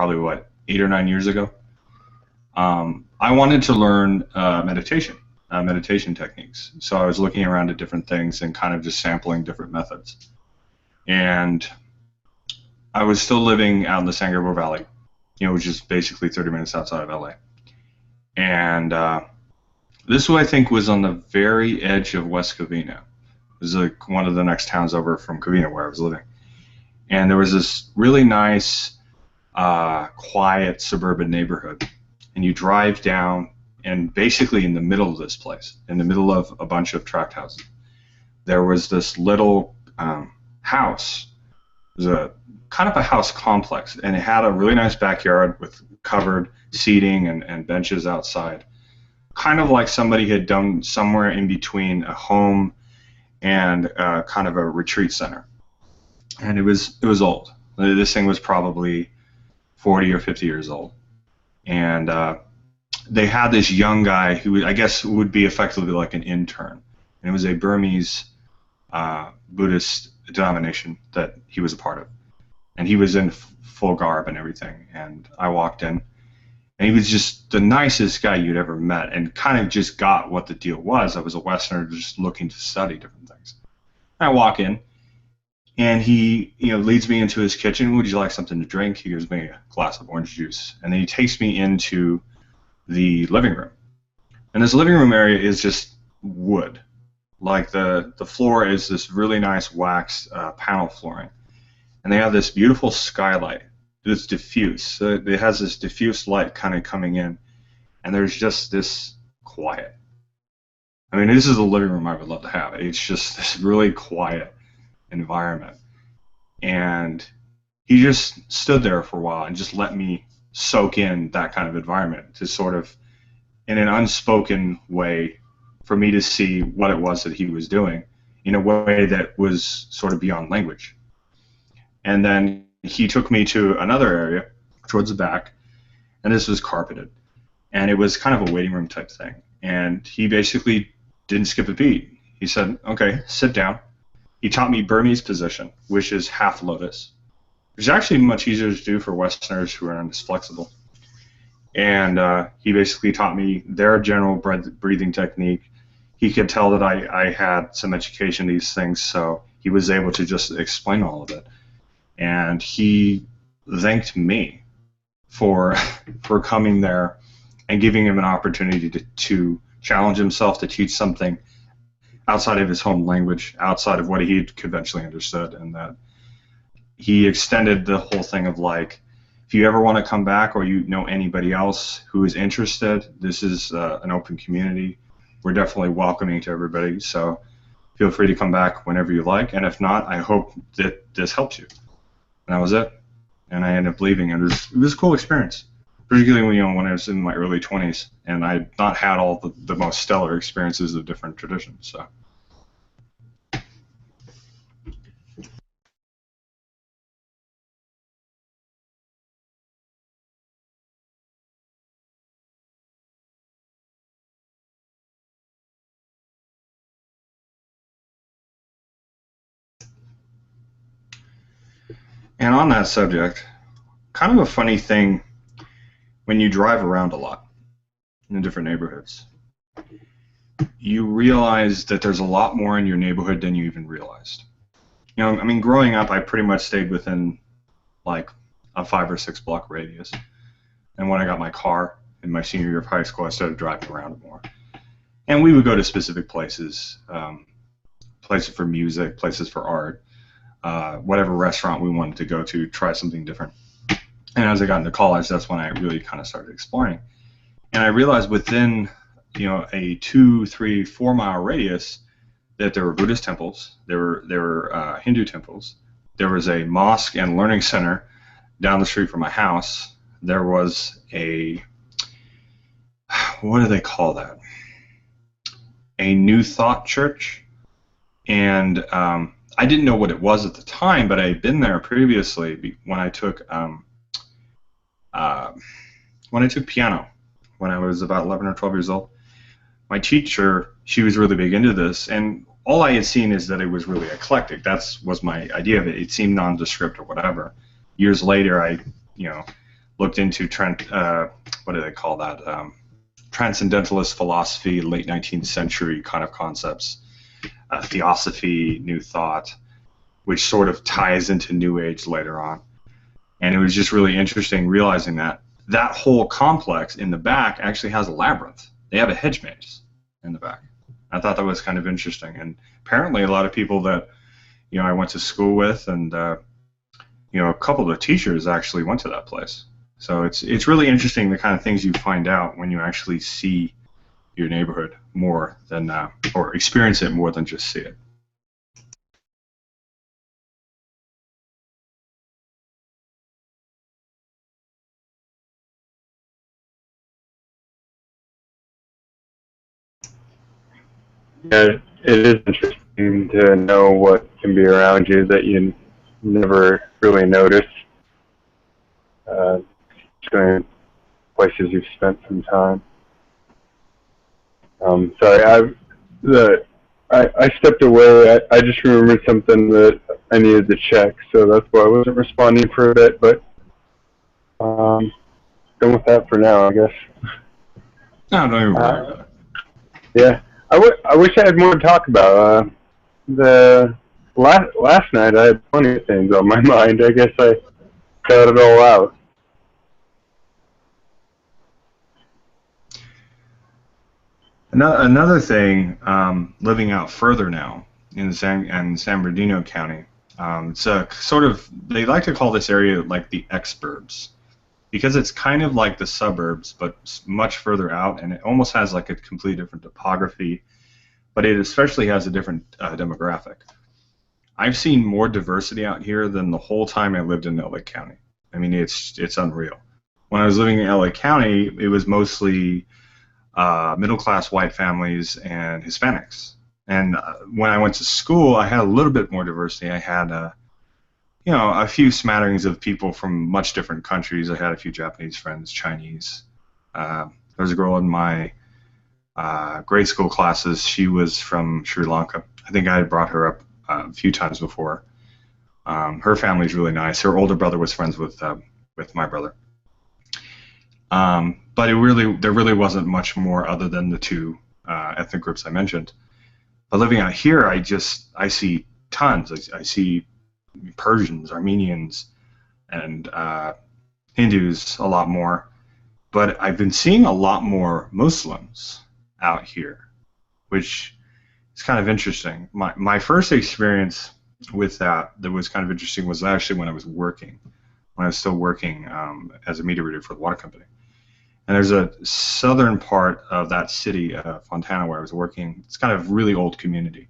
probably, 8 or 9 years ago. I wanted to learn meditation techniques. So I was looking around at different things and kind of just sampling different methods. And I was still living out in the San Gabriel Valley, which is basically 30 minutes outside of LA. And this, I think, was on the very edge of West Covina. It was like one of the next towns over from Covina where I was living. And there was this really nice, quiet suburban neighborhood. And you drive down, and basically in the middle of this place, in the middle of a bunch of tract houses, there was this little house. It was a kind of a house complex, and it had a really nice backyard with covered seating and benches outside, kind of like somebody had done somewhere in between a home and kind of a retreat center. And it was old. This thing was probably 40 or 50 years old. And they had this young guy who I guess would be effectively like an intern. And it was a Burmese Buddhist denomination that he was a part of. And he was in full garb and everything. And I walked in, and he was just the nicest guy you'd ever met, and kind of just got what the deal was. I was a Westerner just looking to study different things. And I walk in, and he leads me into his kitchen. Would you like something to drink? He gives me a glass of orange juice. And then he takes me into the living room. And this living room area is just wood. Like the floor is this really nice waxed panel flooring. And they have this beautiful skylight that's diffuse. So it has this diffuse light kind of coming in. And there's just this quiet. I mean, this is the living room I would love to have. It's just this really quiet environment. And he just stood there for a while and just let me soak in that kind of environment, to sort of, in an unspoken way, for me to see what it was that he was doing in a way that was sort of beyond language. And then he took me to another area towards the back, and this was carpeted. And it was kind of a waiting room type thing. And he basically didn't skip a beat. He said, okay, sit down. He taught me Burmese position, which is half lotus, which is actually much easier to do for Westerners who are not as flexible. And he basically taught me their general breathing technique. He could tell that I had some education in these things, so he was able to just explain all of it. And he thanked me for coming there and giving him an opportunity to challenge himself to teach something outside of his home language, outside of what he conventionally understood. And that he extended the whole thing of, like, if you ever want to come back, or you know anybody else who is interested, this is an open community. We're definitely welcoming to everybody, so feel free to come back whenever you like. And if not, I hope that this helps you. And that was it. And I ended up leaving, and it was a cool experience, particularly when I was in my early 20s, and I had not had all the most stellar experiences of different traditions. So. And on that subject, kind of a funny thing when you drive around a lot in different neighborhoods, you realize that there's a lot more in your neighborhood than you even realized. I mean, growing up, I pretty much stayed within like a 5 or 6 block radius. And when I got my car in my senior year of high school, I started driving around more. And we would go to specific places, places for music, places for art. Whatever restaurant we wanted to go to, try something different. And as I got into college, that's when I really kind of started exploring. And I realized within, a 2, 3, 4 mile radius that there were Buddhist temples, there were Hindu temples, there was a mosque and learning center down the street from my house. There was a, what do they call that? A New Thought church. And I didn't know what it was at the time, but I had been there previously when I took piano when I was about 11 or 12 years old. My teacher, she was really big into this, and all I had seen is that it was really eclectic. That was my idea of it. It seemed nondescript or whatever. Years later, I, looked into what do they call that? Transcendentalist philosophy, late 19th century kind of concepts, theosophy, New Thought, which sort of ties into New Age later on. And it was just really interesting realizing that that whole complex in the back actually has a labyrinth. They have a hedge maze in the back. I thought that was kind of interesting. And apparently a lot of people that, I went to school with, and a couple of the teachers actually went to that place. So it's really interesting the kind of things you find out when you actually see your neighborhood more than, or experience it more than just see it. Yeah, it is interesting to know what can be around you that you never really notice. During places you've spent some time. Sorry, I stepped away. I just remembered something that I needed to check, so that's why I wasn't responding for a bit. But done with that for now, I guess. No, don't even worry about it. Yeah, I wish I had more to talk about. The last night I had plenty of things on my mind. I guess I got it all out. Another thing, living out further now in San Bernardino County, it's a sort of, they like to call this area like the exurbs, because it's kind of like the suburbs, but much further out, and it almost has like a completely different topography, but it especially has a different demographic. I've seen more diversity out here than the whole time I lived in LA County. I mean, it's unreal. When I was living in LA County, it was mostly middle-class white families and Hispanics. And when I went to school, I had a little bit more diversity. I had, a few smatterings of people from much different countries. I had a few Japanese friends, Chinese. There was a girl in my grade school classes. She was from Sri Lanka. I think I had brought her up a few times before. Her family's really nice. Her older brother was friends with my brother. But there really wasn't much more other than the two ethnic groups I mentioned. But living out here, I see tons. I see Persians, Armenians, and Hindus a lot more. But I've been seeing a lot more Muslims out here, which is kind of interesting. My first experience with that was kind of interesting was actually when I was still working as a meter reader for the water company. And there's a southern part of that city, Fontana, where I was working. It's kind of really old community,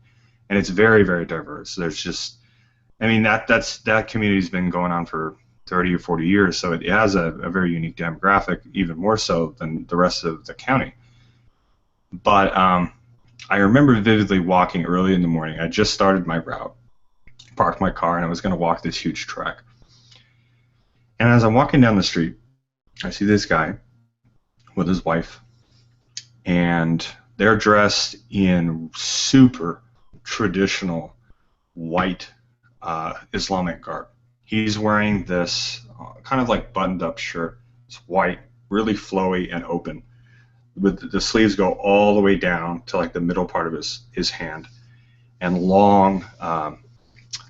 and it's very, very diverse. There's just, I mean, that community's been going on for 30 or 40 years, so it has a very unique demographic, even more so than the rest of the county. But I remember vividly walking early in the morning. I just started my route, parked my car, and I was going to walk this huge trek. And as I'm walking down the street, I see this guy with his wife, and they're dressed in super traditional white Islamic garb. He's wearing this kind of like buttoned-up shirt. It's white, really flowy and open, with the sleeves go all the way down to like the middle part of his hand, and long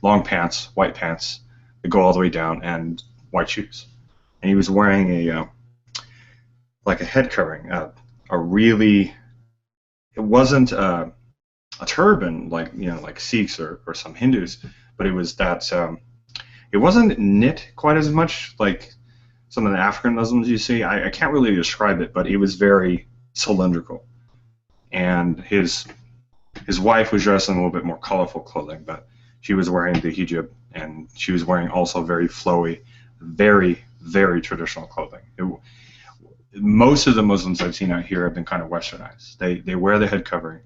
pants, white pants that go all the way down, and white shoes. And he was wearing like a head covering, it wasn't a turban like Sikhs or some Hindus, but it was that, it wasn't knit quite as much like some of the African Muslims you see. I can't really describe it, but it was very cylindrical. And his wife was dressed in a little bit more colorful clothing, but she was wearing the hijab, and she was wearing also very flowy, very, very traditional clothing. Most of the Muslims I've seen out here have been kind of westernized. They wear the head covering.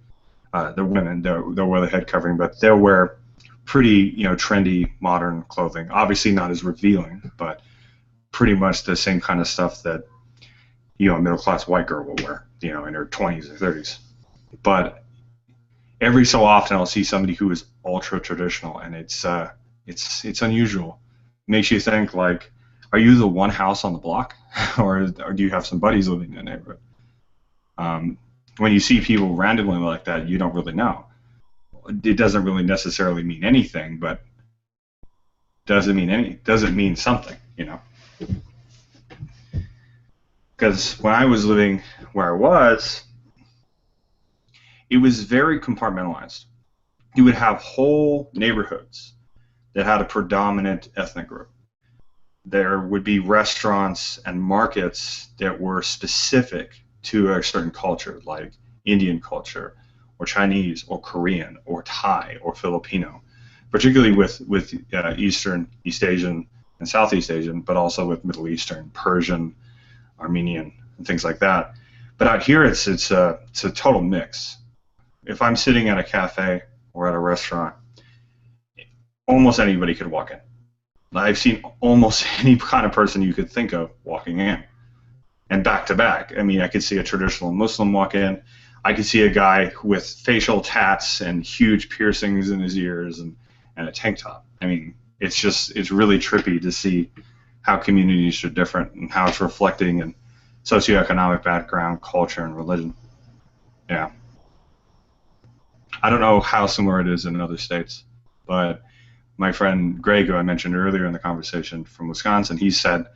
The women, they'll wear the head covering, but they'll wear pretty, trendy, modern clothing. Obviously not as revealing, but pretty much the same kind of stuff that, a middle-class white girl will wear, in her 20s or 30s. But every so often I'll see somebody who is ultra traditional, and it's unusual. Makes you think, like, are you the one house on the block, or do you have some buddies living in the neighborhood? When you see people randomly like that, you don't really know. It doesn't really necessarily mean anything, but does it mean something, you know? Because when I was living where I was, it was very compartmentalized. You would have whole neighborhoods that had a predominant ethnic group. There would be restaurants and markets that were specific to a certain culture, like Indian culture, or Chinese, or Korean, or Thai, or Filipino, particularly with East Asian and Southeast Asian, but also with Middle Eastern, Persian, Armenian, and things like that. But out here, it's a total mix. If I'm sitting at a cafe or at a restaurant, almost anybody could walk in. I've seen almost any kind of person you could think of walking in, and back to back. I mean, I could see a traditional Muslim walk in. I could see a guy with facial tats and huge piercings in his ears and a tank top. I mean, it's really trippy to see how communities are different and how it's reflecting in socioeconomic background, culture, and religion. Yeah. I don't know how similar it is in other states, but my friend Greg, who I mentioned earlier in the conversation from Wisconsin, he said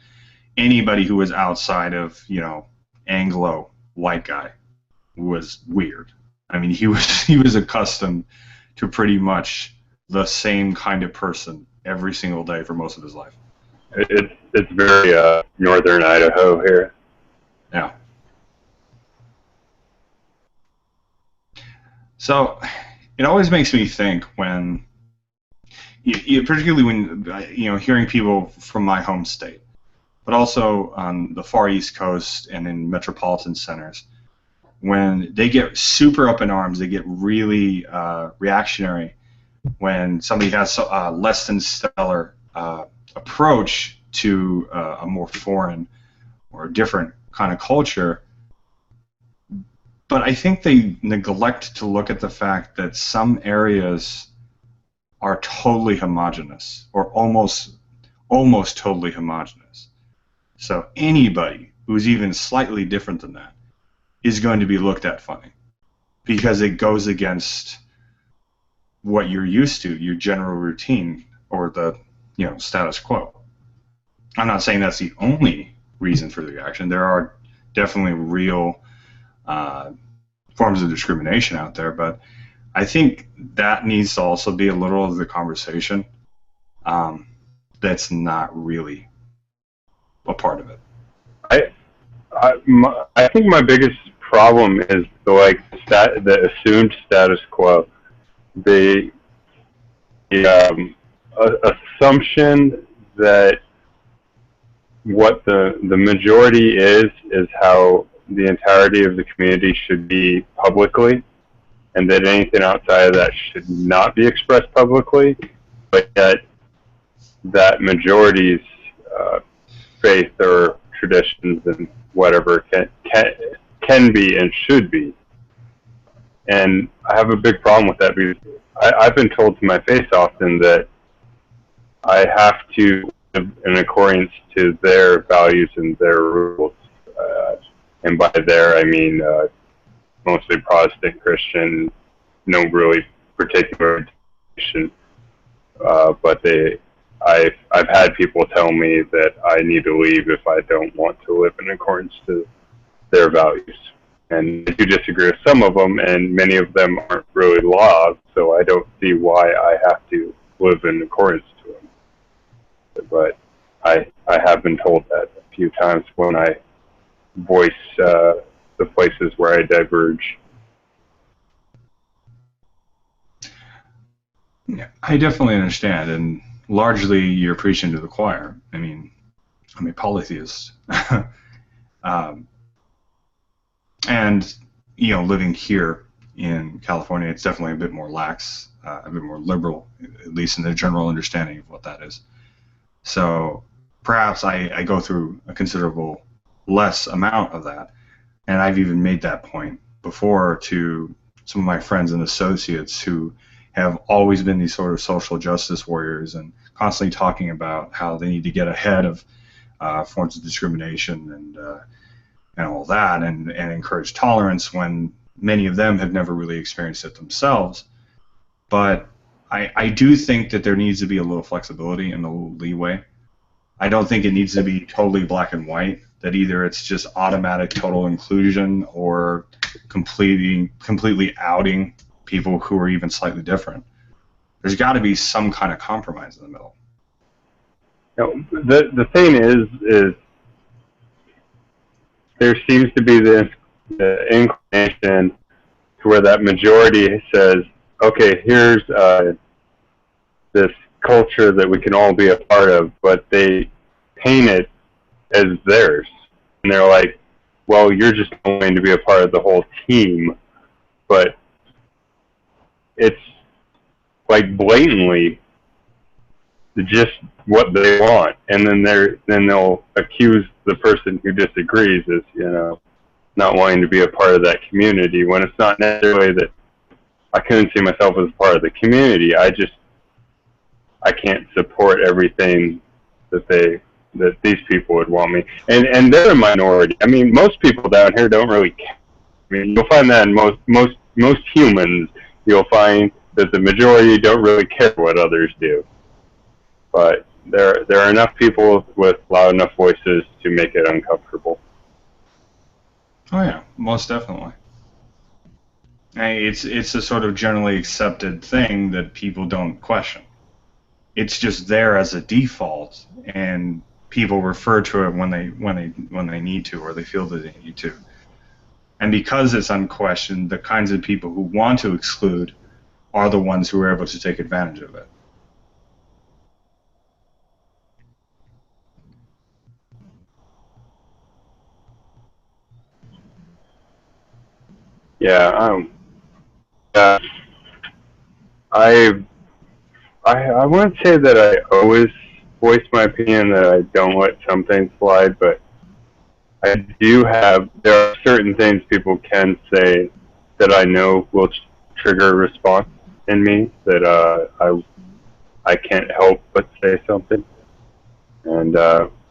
anybody who was outside of, Anglo white guy was weird. I mean, he was accustomed to pretty much the same kind of person every single day for most of his life. It's very northern Idaho here. Yeah. So it always makes me think when, particularly when, hearing people from my home state, but also on the far East Coast and in metropolitan centers, when they get super up in arms, they get really reactionary when somebody has a less than stellar approach to a more foreign or a different kind of culture. But I think they neglect to look at the fact that some areas are totally homogenous, or almost totally homogenous. So anybody who's even slightly different than that is going to be looked at funny, because it goes against what you're used to, your general routine, or the status quo. I'm not saying that's the only reason for the reaction. There are definitely real forms of discrimination out there, but I think that needs to also be a little of the conversation that's not really a part of it. I think my biggest problem is the assumed status quo, the assumption that what the majority is how the entirety of the community should be publicly, and that anything outside of that should not be expressed publicly, but that majority's faith or traditions and whatever can be and should be. And I have a big problem with that, because I've been told to my face often that I have to live in accordance to their values and their rules. And by there, I mean mostly Protestant Christian, no really particular tradition. But I've had people tell me that I need to leave if I don't want to live in accordance to their values. And I do disagree with some of them, and many of them aren't really laws, so I don't see why I have to live in accordance to them. But I have been told that a few times when I voice the places where I diverge. Yeah, I definitely understand, and largely you're preaching to the choir. I mean, I'm a polytheist. And, living here in California, it's definitely a bit more lax, a bit more liberal, at least in the general understanding of what that is. So perhaps I go through a considerable less amount of that, and I've even made that point before to some of my friends and associates who have always been these sort of social justice warriors and constantly talking about how they need to get ahead of forms of discrimination and all that, and encourage tolerance when many of them have never really experienced it themselves. But I do think that there needs to be a little flexibility and a little leeway. I don't think it needs to be totally black and white, that either it's just automatic total inclusion or completely outing people who are even slightly different. There's got to be some kind of compromise in the middle. The thing is there seems to be this inclination to where that majority says, okay, here's this culture that we can all be a part of, but they paint it as theirs. And they're like, well, you're just going to be a part of the whole team, but it's like blatantly just what they want, and then they'll accuse the person who disagrees as, not wanting to be a part of that community, when it's not necessarily that I couldn't see myself as part of the community. I can't support everything that these people would want me. And they're a minority. I mean, most people down here don't really care. I mean, you'll find that in most humans, you'll find that the majority don't really care what others do. But there are enough people with loud enough voices to make it uncomfortable. Oh yeah, most definitely. It's a sort of generally accepted thing that people don't question. It's just there as a default, and people refer to it when they need to, or they feel that they need to. And because it's unquestioned, the kinds of people who want to exclude are the ones who are able to take advantage of it. Yeah, I wouldn't say that I always voice my opinion, that I don't let some things slide, but there are certain things people can say that I know will trigger a response in me, that I can't help but say something. And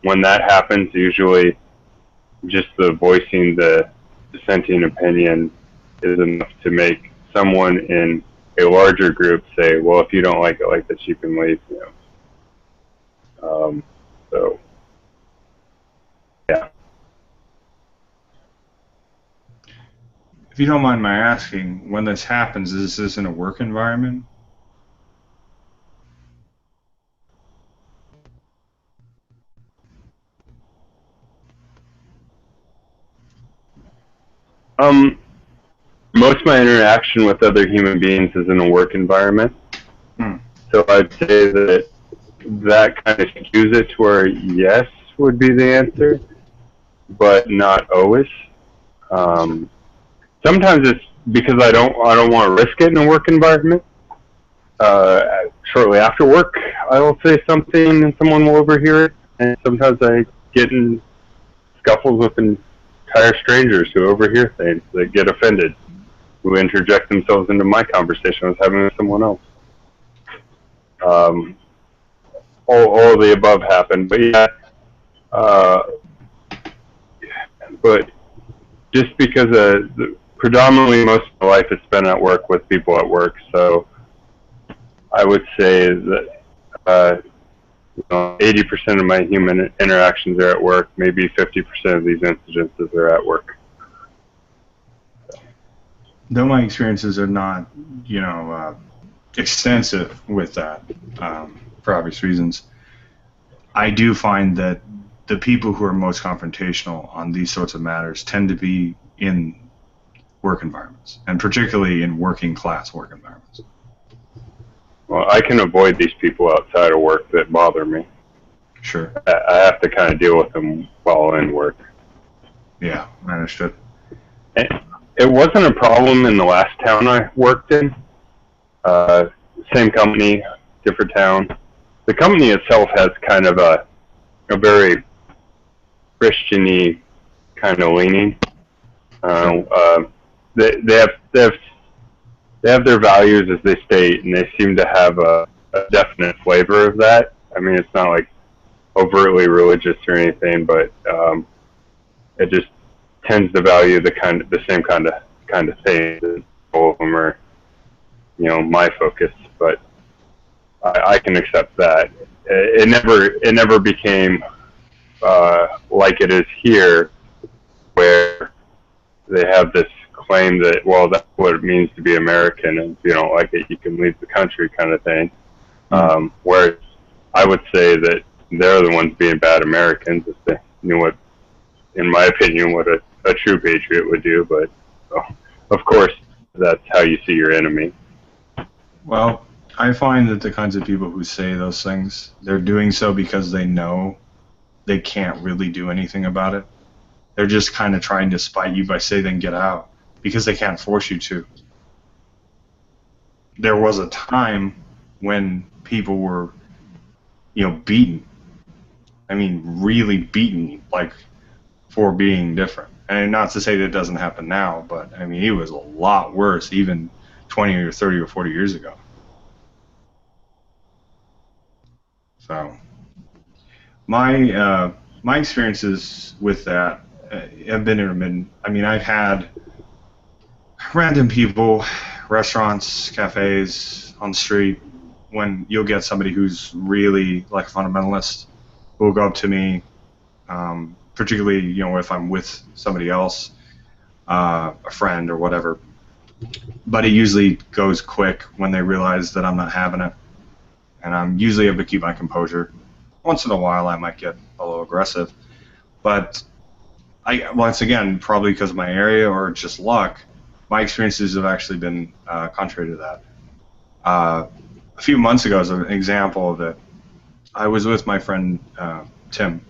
when that happens, usually just the voicing the dissenting opinion is enough to make someone in a larger group say, well, if you don't like it like this, you can leave. So, yeah. If you don't mind my asking, when this happens, is this in a work environment? Most of my interaction with other human beings is in a work environment. So I'd say that kind of skews it to where yes would be the answer, but not always. Sometimes it's because I don't want to risk it in a work environment. Shortly after work, I will say something and someone will overhear it, and sometimes I get in scuffles with entire strangers who overhear things, that get offended, who interject themselves into my conversation I was having with someone else. All of the above happened, but yeah. But just because predominantly most of my life is spent at work with people at work, so I would say that 80% of my human interactions are at work. Maybe 50% of these incidences are at work. Though my experiences are not, extensive with that, for obvious reasons, I do find that the people who are most confrontational on these sorts of matters tend to be in work environments, and particularly in working class work environments. Well, I can avoid these people outside of work that bother me. Sure. I have to kind of deal with them while in work. Yeah, I understood. It wasn't a problem in the last town I worked in. Same company, different town. The company itself has kind of a very Christian-y kind of leaning. They have their values as they state, and they seem to have a definite flavor of that. I mean, it's not like overtly religious or anything, but it just tends to value the same kind of thing. All of them are, my focus, but I can accept that. It never became like it is here, where they have this claim that, well, that's what it means to be American, and if you don't like it, you can leave the country, kind of thing. Whereas I would say that they're the ones being bad Americans if they knew what, in my opinion, what a true patriot would do. But of course, that's how you see your enemy. Well, I find that the kinds of people who say those things, they're doing so because they know they can't really do anything about it. They're just kind of trying to spite you by saying then get out, because they can't force you to. There was a time when people were, beaten. I mean, really beaten, like, for being different. And not to say that it doesn't happen now, but, I mean, it was a lot worse even 20 or 30 or 40 years ago. So, my experiences with that have been intermittent. I mean, I've had random people, restaurants, cafes, on the street, when you'll get somebody who's really like a fundamentalist who will go up to me, particularly, if I'm with somebody else, a friend or whatever. But it usually goes quick when they realize that I'm not having it. And I'm usually able to keep my composure. Once in a while, I might get a little aggressive. But once again, probably because of my area or just luck, my experiences have actually been contrary to that. A few months ago, as an example of it, I was with my friend Tim,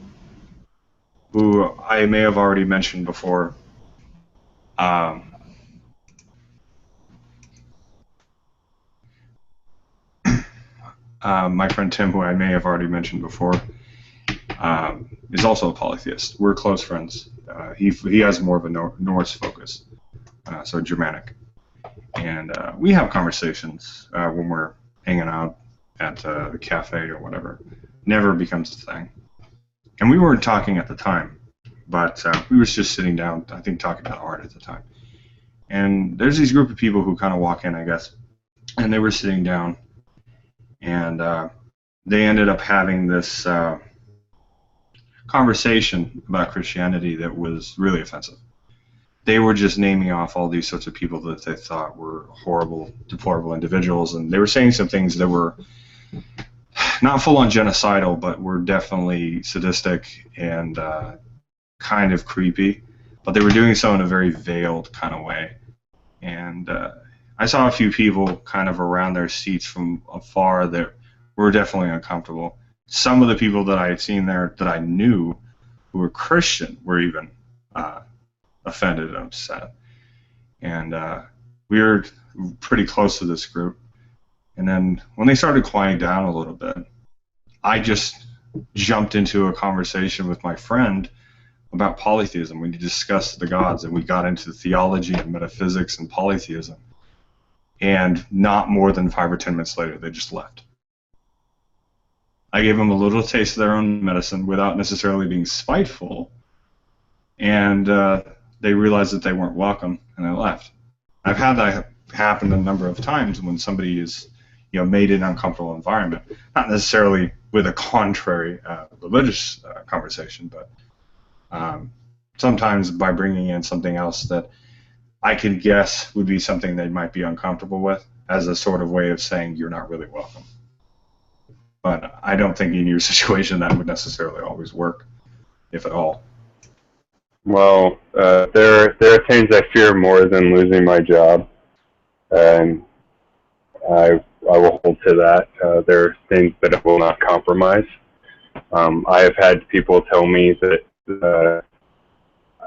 who I may have already mentioned before. My friend Tim, who I may have already mentioned before, is also a polytheist. We're close friends. He has more of a Norse focus, so Germanic. And we have conversations when we're hanging out at the cafe or whatever. Never becomes a thing. And we weren't talking at the time, but we were just sitting down, I think, talking about art at the time. And there's these group of people who kind of walk in, I guess, and they were sitting down, and they ended up having this conversation about Christianity that was really offensive. They were just naming off all these sorts of people that they thought were horrible, deplorable individuals, and they were saying some things that were not full-on genocidal, but were definitely sadistic and kind of creepy. But they were doing so in a very veiled kind of way. And I saw a few people kind of around their seats from afar that were definitely uncomfortable. Some of the people that I had seen there that I knew who were Christian were even offended and upset. And we were pretty close to this group. And then when they started quieting down a little bit, I just jumped into a conversation with my friend about polytheism. We discussed the gods, and we got into theology and metaphysics and polytheism. And not more than 5 or 10 minutes later, they just left. I gave them a little taste of their own medicine without necessarily being spiteful, and they realized that they weren't welcome, and they left. I've had that happen a number of times when somebody is, made in an uncomfortable environment, not necessarily with a contrary religious conversation, but sometimes by bringing in something else that I could guess would be something they might be uncomfortable with, as a sort of way of saying you're not really welcome. But I don't think in your situation that would necessarily always work, if at all. Well, there are things I fear more than losing my job, and I will hold to that. There are things that I will not compromise. I have had people tell me that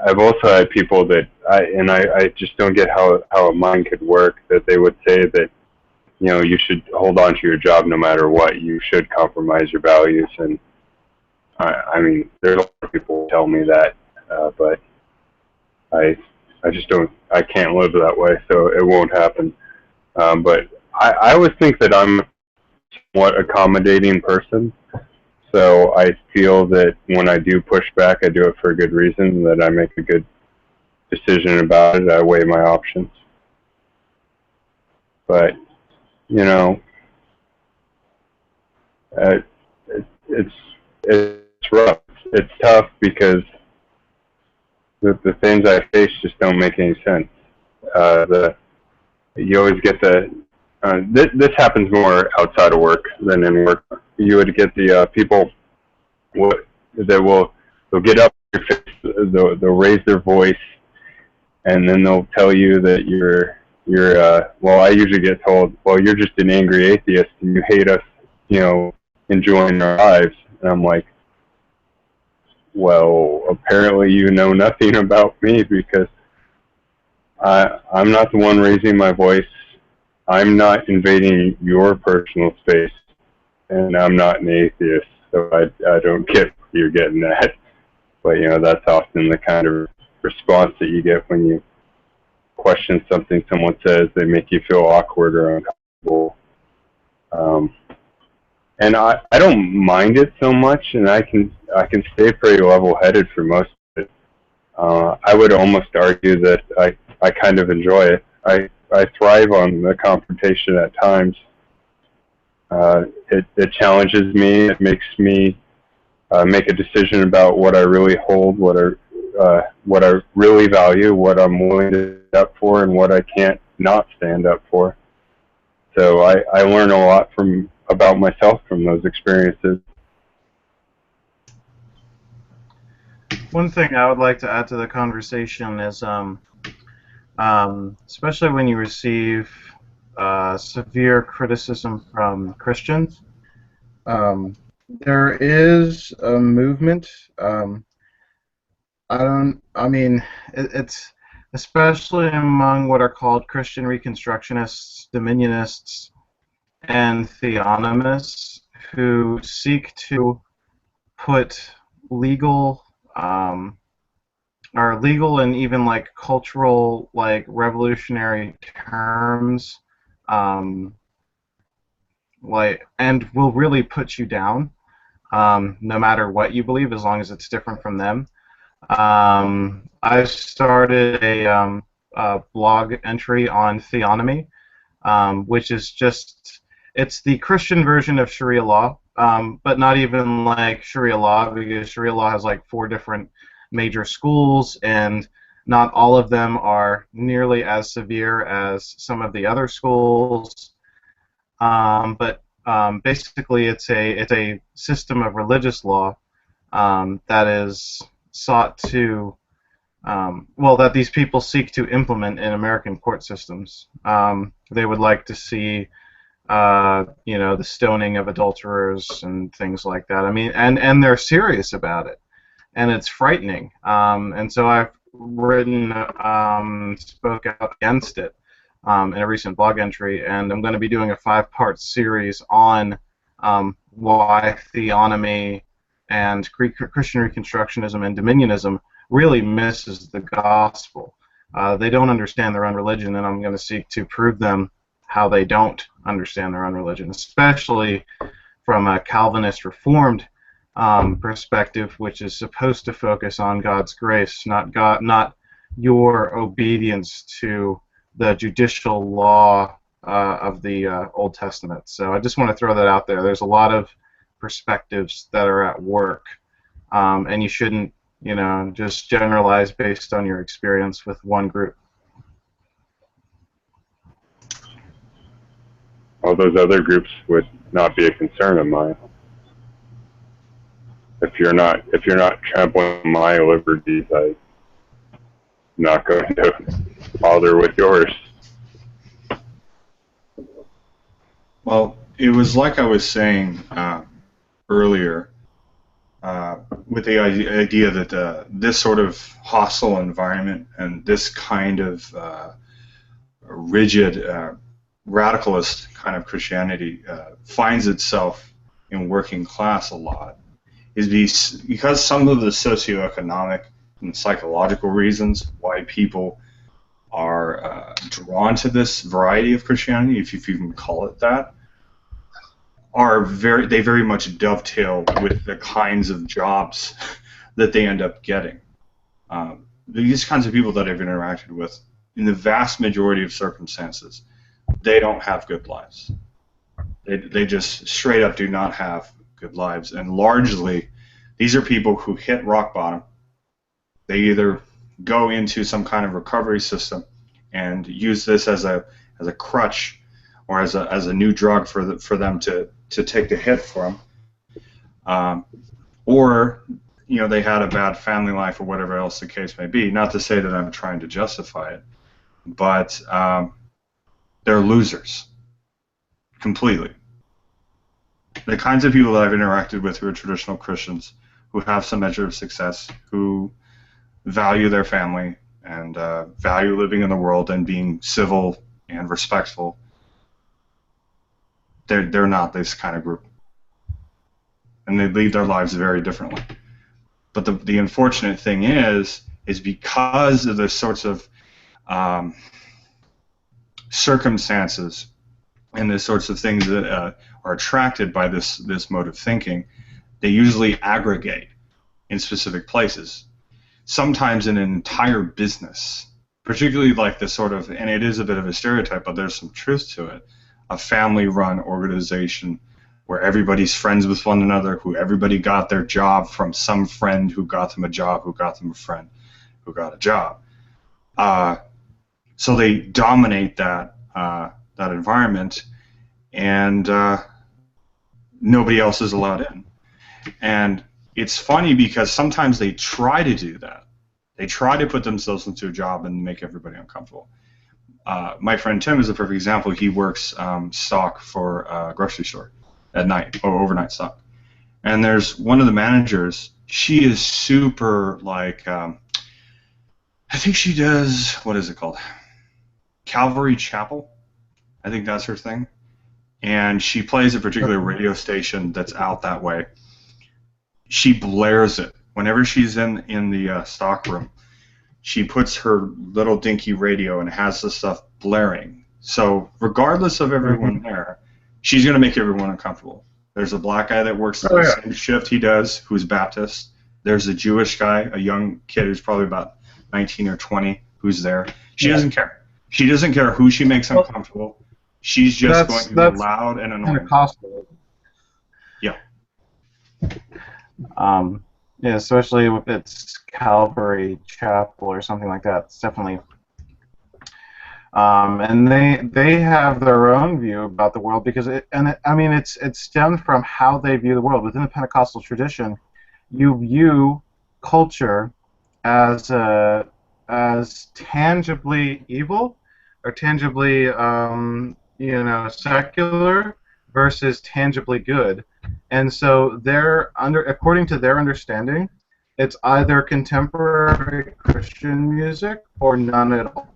I've also had people that I just don't get how a mind could work, that they would say that, you should hold on to your job no matter what. You should compromise your values. And I mean, there's a lot of people who tell me that, but I just don't, I can't live that way, so it won't happen. But I always think that I'm a somewhat accommodating person. So I feel that when I do push back, I do it for a good reason, that I make a good decision about it. I weigh my options. But, you know, it, it's rough. It's tough because the things I face just don't make any sense. You always get this happens more outside of work than in work. You would get the people they'll get up, they'll raise their voice, and then they'll tell you that well, I usually get told, well, you're just an angry atheist and you hate us, enjoying our lives. And I'm like, well, apparently you know nothing about me, because I'm not the one raising my voice. I'm not invading your personal space, and I'm not an atheist, so I don't get what you're getting at. But, that's often the kind of response that you get when you question something someone says. They make you feel awkward or uncomfortable. And I don't mind it so much, and I can stay pretty level-headed for most of it. I would almost argue that I kind of enjoy it. I thrive on the confrontation at times. It challenges me. It makes me make a decision about what I really hold, what I really value, what I'm willing to stand up for, and what I can't not stand up for. So I learn a lot about myself from those experiences. One thing I would like to add to the conversation is, especially when you receive severe criticism from Christians, there is a movement. It's especially among what are called Christian Reconstructionists, Dominionists, and Theonomists, who seek to put legal and even cultural, revolutionary terms, and will really put you down, no matter what you believe, as long as it's different from them. I started a blog entry on theonomy, which is it's the Christian version of Sharia law, but not even like Sharia law, because Sharia law has 4 different major schools, and not all of them are nearly as severe as some of the other schools. But basically, it's a system of religious law that is sought to that these people seek to implement in American court systems. They would like to see the stoning of adulterers and things like that. I mean, and they're serious about it, and it's frightening. And so I've written, spoke out against it in a recent blog entry, and I'm going to be doing a 5-part series on why theonomy and Christian Reconstructionism and Dominionism really misses the gospel. They don't understand their own religion, and I'm going to seek to prove them how they don't understand their own religion, especially from a Calvinist Reformed perspective, which is supposed to focus on God's grace, not your obedience to the judicial law of the Old Testament. So I just want to throw that out there. There's a lot of perspectives that are at work, and you shouldn't, just generalize based on your experience with one group. All those other groups would not be a concern of mine. If you're not trampling on my liberties, I'm not going to bother with yours. Well, it was like I was saying earlier, with the idea that this sort of hostile environment and this kind of rigid, radicalist kind of Christianity finds itself in working class a lot, is because some of the socioeconomic and psychological reasons why people are drawn to this variety of Christianity, if you can call it that, they very much dovetail with the kinds of jobs that they end up getting. These kinds of people that I've interacted with, in the vast majority of circumstances, they don't have good lives. They just straight up do not have good lives, and largely these are people who hit rock bottom. They either go into some kind of recovery system and use this as a crutch or as a new drug for them to take the hit for them, or they had a bad family life or whatever else the case may be. Not to say that I'm trying to justify it, but they're losers completely. The kinds of people that I've interacted with who are traditional Christians, who have some measure of success, who value their family and value living in the world and being civil and respectful, they're not this kind of group, and they lead their lives very differently. But the unfortunate thing is because of the sorts of circumstances and the sorts of things that are attracted by this mode of thinking, they usually aggregate in specific places. Sometimes in an entire business, particularly like the sort of, and it is a bit of a stereotype, but there's some truth to it, a family-run organization where everybody's friends with one another, who everybody got their job from some friend who got them a job, who got them a friend, who got a job. So they dominate that environment, and nobody else is allowed in. And it's funny because sometimes they try to do that. They try to put themselves into a job and make everybody uncomfortable. My friend Tim is a perfect example. He works stock for a grocery store at night, or overnight stock. And there's one of the managers. She is super like, I think she does, what is it called? Calvary Chapel. I think that's her thing. And she plays a particular radio station that's out that way. She blares it. Whenever she's in the stock room, she puts her little dinky radio and has the stuff blaring. So regardless of everyone there, she's going to make everyone uncomfortable. There's a black guy that works the same shift he does, who's Baptist. There's a Jewish guy, a young kid who's probably about 19 or 20, who's there. She doesn't care. She doesn't care who she makes uncomfortable. She's just going to be loud and annoying. Pentecostal. Yeah. Yeah, especially if it's Calvary Chapel or something like that. It's definitely. And they have their own view about the world because it stemmed from how they view the world. Within the Pentecostal tradition, you view culture as tangibly evil or tangibly secular versus tangibly good. And so according to their understanding, it's either contemporary Christian music or none at all,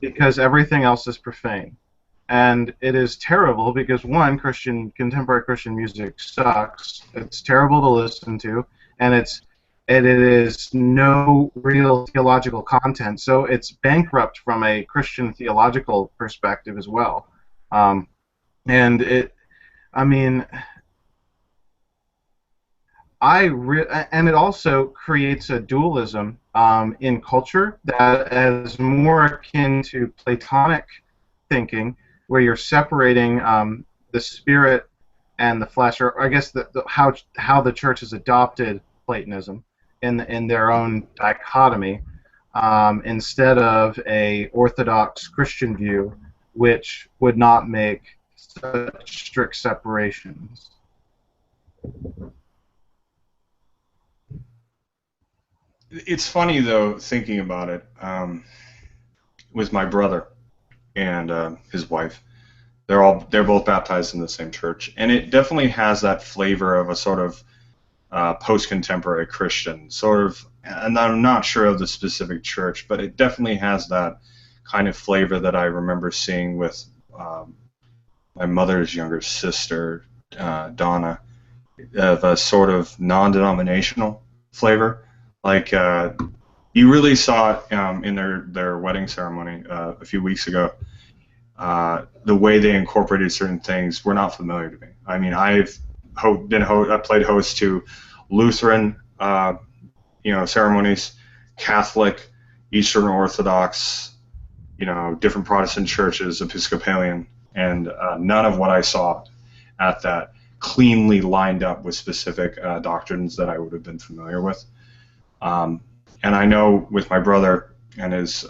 because everything else is profane. And it is terrible because, one, contemporary Christian music sucks. It's terrible to listen to, and it is no real theological content. So it's bankrupt from a Christian theological perspective as well. And it also creates a dualism in culture that is more akin to Platonic thinking, where you're separating the spirit and the flesh, or I guess how the church has adopted Platonism in their own dichotomy, instead of a Orthodox Christian view, which would not make such strict separations. It's funny, though, thinking about it, with my brother and his wife. They're both baptized in the same church, and it definitely has that flavor of a sort of post-contemporary Christian sort of. And I'm not sure of the specific church, but it definitely has that kind of flavor that I remember seeing with my mother's younger sister, Donna, of a sort of non-denominational flavor. Like you really saw it in their wedding ceremony a few weeks ago. the way they incorporated certain things were not familiar to me. I mean, I played host to Lutheran, ceremonies, Catholic, Eastern Orthodox, different Protestant churches, Episcopalian, and none of what I saw at that cleanly lined up with specific doctrines that I would have been familiar with. And I know with my brother and his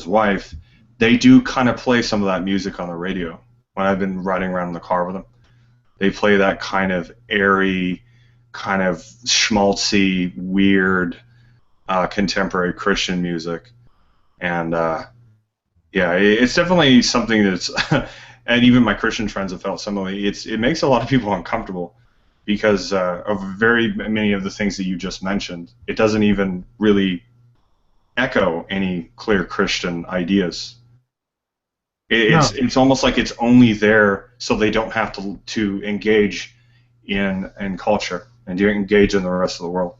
wife, they do kind of play some of that music on the radio when I've been riding around in the car with them. They play that kind of airy, kind of schmaltzy, weird, contemporary Christian music. And it's definitely something that's, and even my Christian friends have felt similarly, it makes a lot of people uncomfortable because of very many of the things that you just mentioned. It doesn't even really echo any clear Christian ideas. It's almost like it's only there so they don't have to engage in culture and to engage in the rest of the world.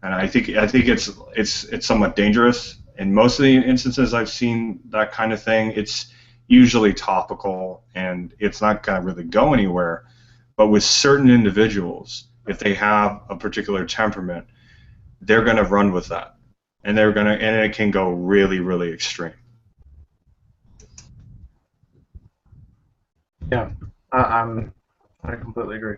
And I think it's somewhat dangerous. In most of the instances I've seen that kind of thing, it's usually topical and it's not going to really go anywhere. But with certain individuals, if they have a particular temperament, they're going to run with that, and it can go really, really extreme. Yeah, I completely agree.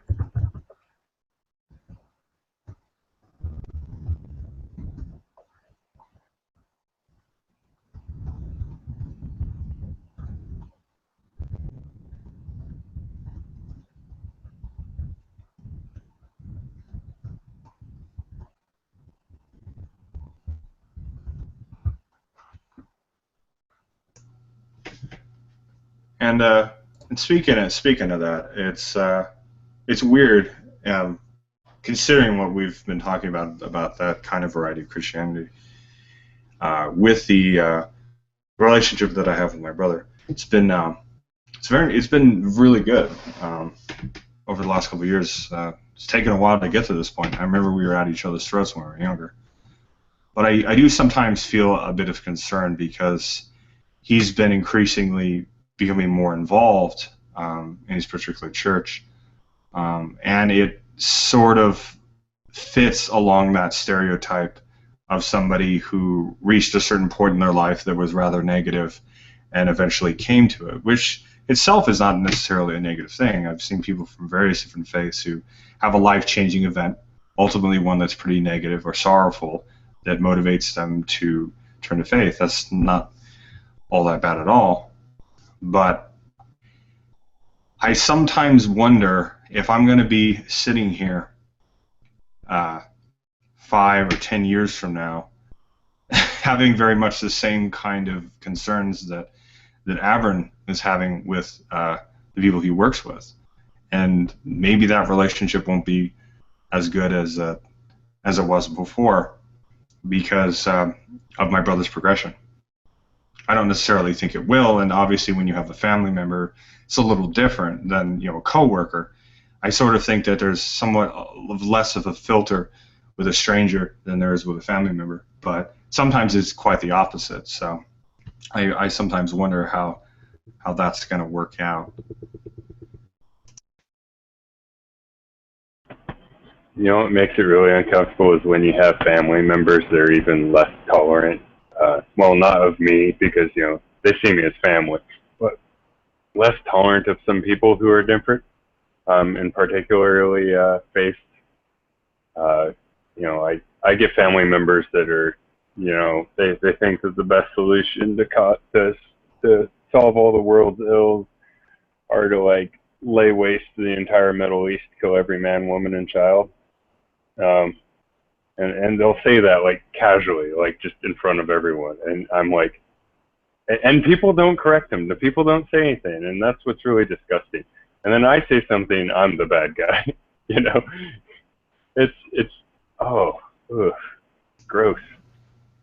And speaking of that, it's weird, considering what we've been talking about that kind of variety of Christianity, with the relationship that I have with my brother. It's been really good over the last couple of years. It's taken a while to get to this point. I remember we were at each other's throats when we were younger. But I do sometimes feel a bit of concern because he's been increasingly becoming more involved in his particular church, and it sort of fits along that stereotype of somebody who reached a certain point in their life that was rather negative and eventually came to it, which itself is not necessarily a negative thing. I've seen people from various different faiths who have a life-changing event, ultimately one that's pretty negative or sorrowful, that motivates them to turn to faith. That's not all that bad at all. But I sometimes wonder if I'm going to be sitting here 5 or 10 years from now having very much the same kind of concerns that Avern is having with the people he works with. And maybe that relationship won't be as good as it was before because of my brother's progression. I don't necessarily think it will, and obviously when you have a family member, it's a little different than a coworker. I sort of think that there's somewhat less of a filter with a stranger than there is with a family member, but sometimes it's quite the opposite. So I sometimes wonder how that's going to work out. What makes it really uncomfortable is when you have family members that are even less tolerant. Well, not of me, because, they see me as family, but less tolerant of some people who are different, and particularly faith. I get family members that are, they think that the best solution to solve all the world's ills are to, lay waste to the entire Middle East, kill every man, woman, and child. And they'll say that casually, just in front of everyone, and I'm like, and people don't correct them. The people don't say anything, and that's what's really disgusting. And then I say something, I'm the bad guy. It's gross.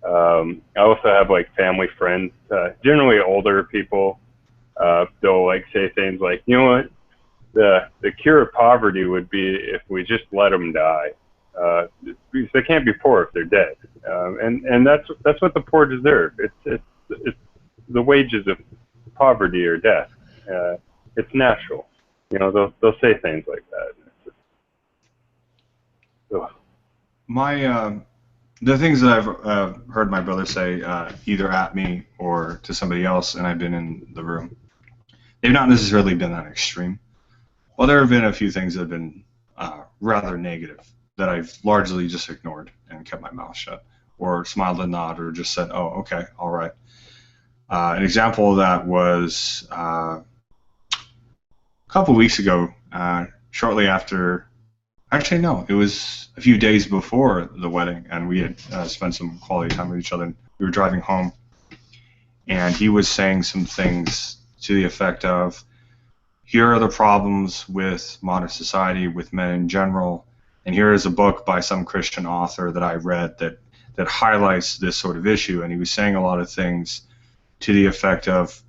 I also have family friends, generally older people. They'll say things like, what, the cure of poverty would be if we just let them die. Because they can't be poor if they're dead, and that's what the poor deserve. It's the wages of poverty or death. It's natural. You know, they'll say things like that. It's just, The things that I've heard my brother say, either at me or to somebody else, and I've been in the room, they've not necessarily been that extreme. Well, there have been a few things that have been rather negative that I've largely just ignored and kept my mouth shut, or smiled and nodded, or just said, "Oh, okay, all right." An example of that was a couple weeks ago, shortly after. Actually, no, it was a few days before the wedding, and we had spent some quality time with each other. And we were driving home, and he was saying some things to the effect of, here are the problems with modern society, with men in general, and here is a book by some Christian author that I read that highlights this sort of issue. And he was saying a lot of things to the effect of,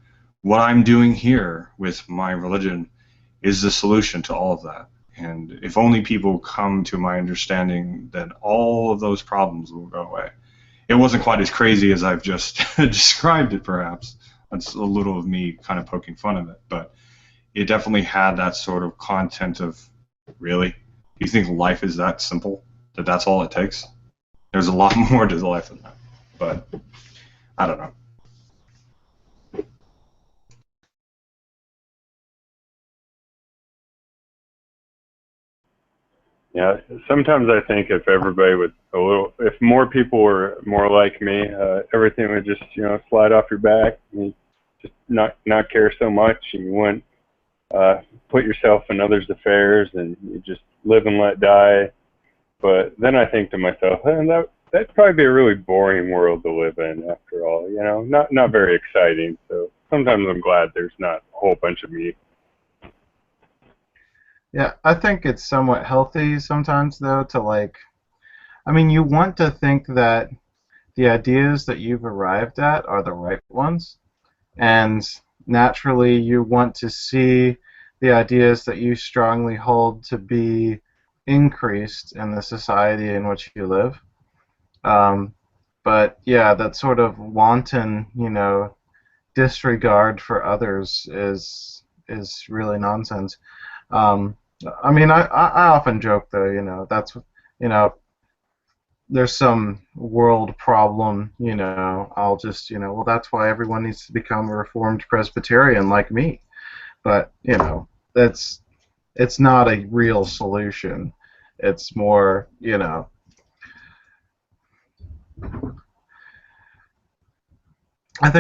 what I'm doing here with my religion is the solution to all of that. And if only people come to my understanding, then all of those problems will go away. It wasn't quite as crazy as I've just described it, perhaps. That's a little of me kind of poking fun of it. But it definitely had that sort of content of, really? Do you think life is that simple? That's all it takes? There's a lot more to life than that. But I don't know. Yeah, sometimes I think if everybody would if more people were more like me, everything would just, you know, slide off your back. And just not care so much, and you wouldn't put yourself in others' affairs, and you just live and let die. But then I think to myself, that'd probably be a really boring world to live in, after all. You know, not very exciting. So sometimes I'm glad there's not a whole bunch of me. Yeah, I think it's somewhat healthy sometimes, though, to I mean, you want to think that the ideas that you've arrived at are the right ones, and naturally you want to see the ideas that you strongly hold to be increased in the society in which you live. But yeah, that sort of wanton, disregard for others is really nonsense. Um, I mean, I often joke though, that's, there's some world problem, I'll just, well, that's why everyone needs to become a Reformed Presbyterian like me. But, it's not a real solution. It's more, I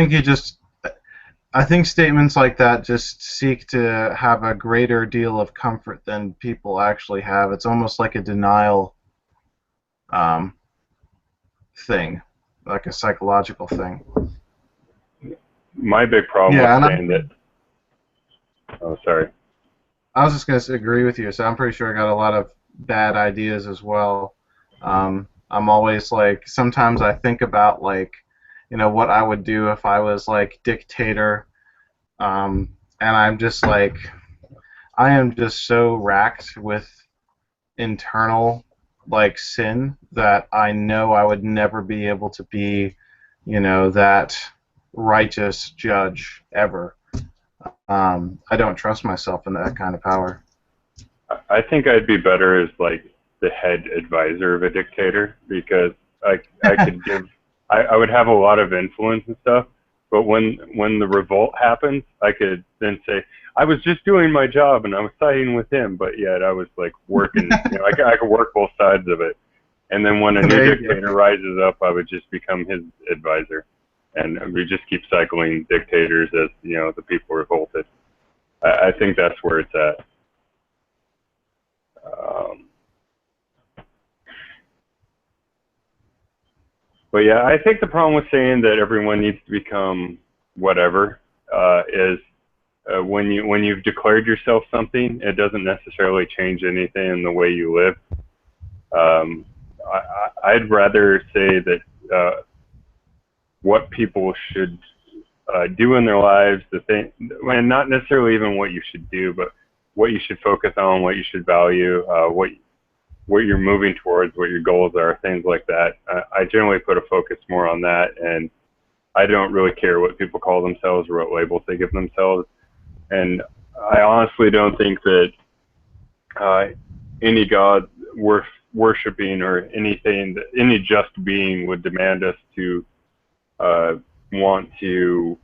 think statements like that just seek to have a greater deal of comfort than people actually have. It's almost like a denial thing, like a psychological thing. My big problem with saying that. Oh, sorry. I was just going to agree with you. So I'm pretty sure I got a lot of bad ideas as well. I'm always sometimes I think about what I would do if I was dictator, and I'm just I am just so racked with internal sin that I know I would never be able to be, that righteous judge ever. I don't trust myself in that kind of power. I think I'd be better as the head advisor of a dictator, because I could give I would have a lot of influence and stuff, but when the revolt happens, I could then say, I was just doing my job and I was siding with him, but yet I was working, I could work both sides of it. And then when a new dictator rises up, I would just become his advisor. And we just keep cycling dictators as, the people revolted. I think that's where it's at. But yeah, I think the problem with saying that everyone needs to become whatever is when you've declared yourself something, it doesn't necessarily change anything in the way you live. I'd rather say that what people should do in their lives, and not necessarily even what you should do, but what you should focus on, what you should value, what you're moving towards, what your goals are, things like that. I generally put a focus more on that, and I don't really care what people call themselves or what labels they give themselves. And I honestly don't think that any God worth worshiping or anything, that any just being would demand us to want to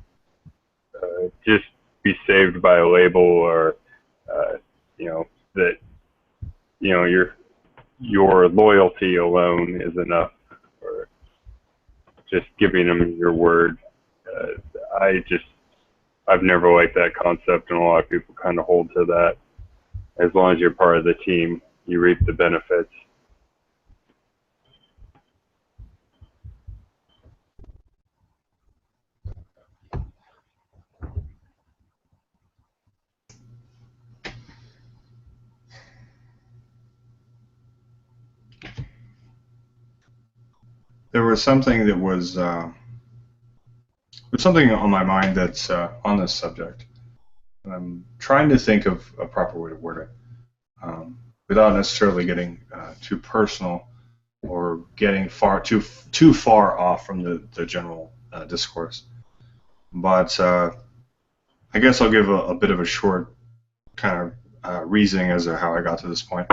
just be saved by a label, or that your loyalty alone is enough, or just giving them your word. I've never liked that concept, and a lot of people kind of hold to that. As long as you're part of the team, you reap the benefits. There was something that was something on my mind that's on this subject. I'm trying to think of a proper way to word it, without necessarily getting too personal or getting too far off from the general discourse. But I guess I'll give a bit of a short kind of reasoning as to how I got to this point.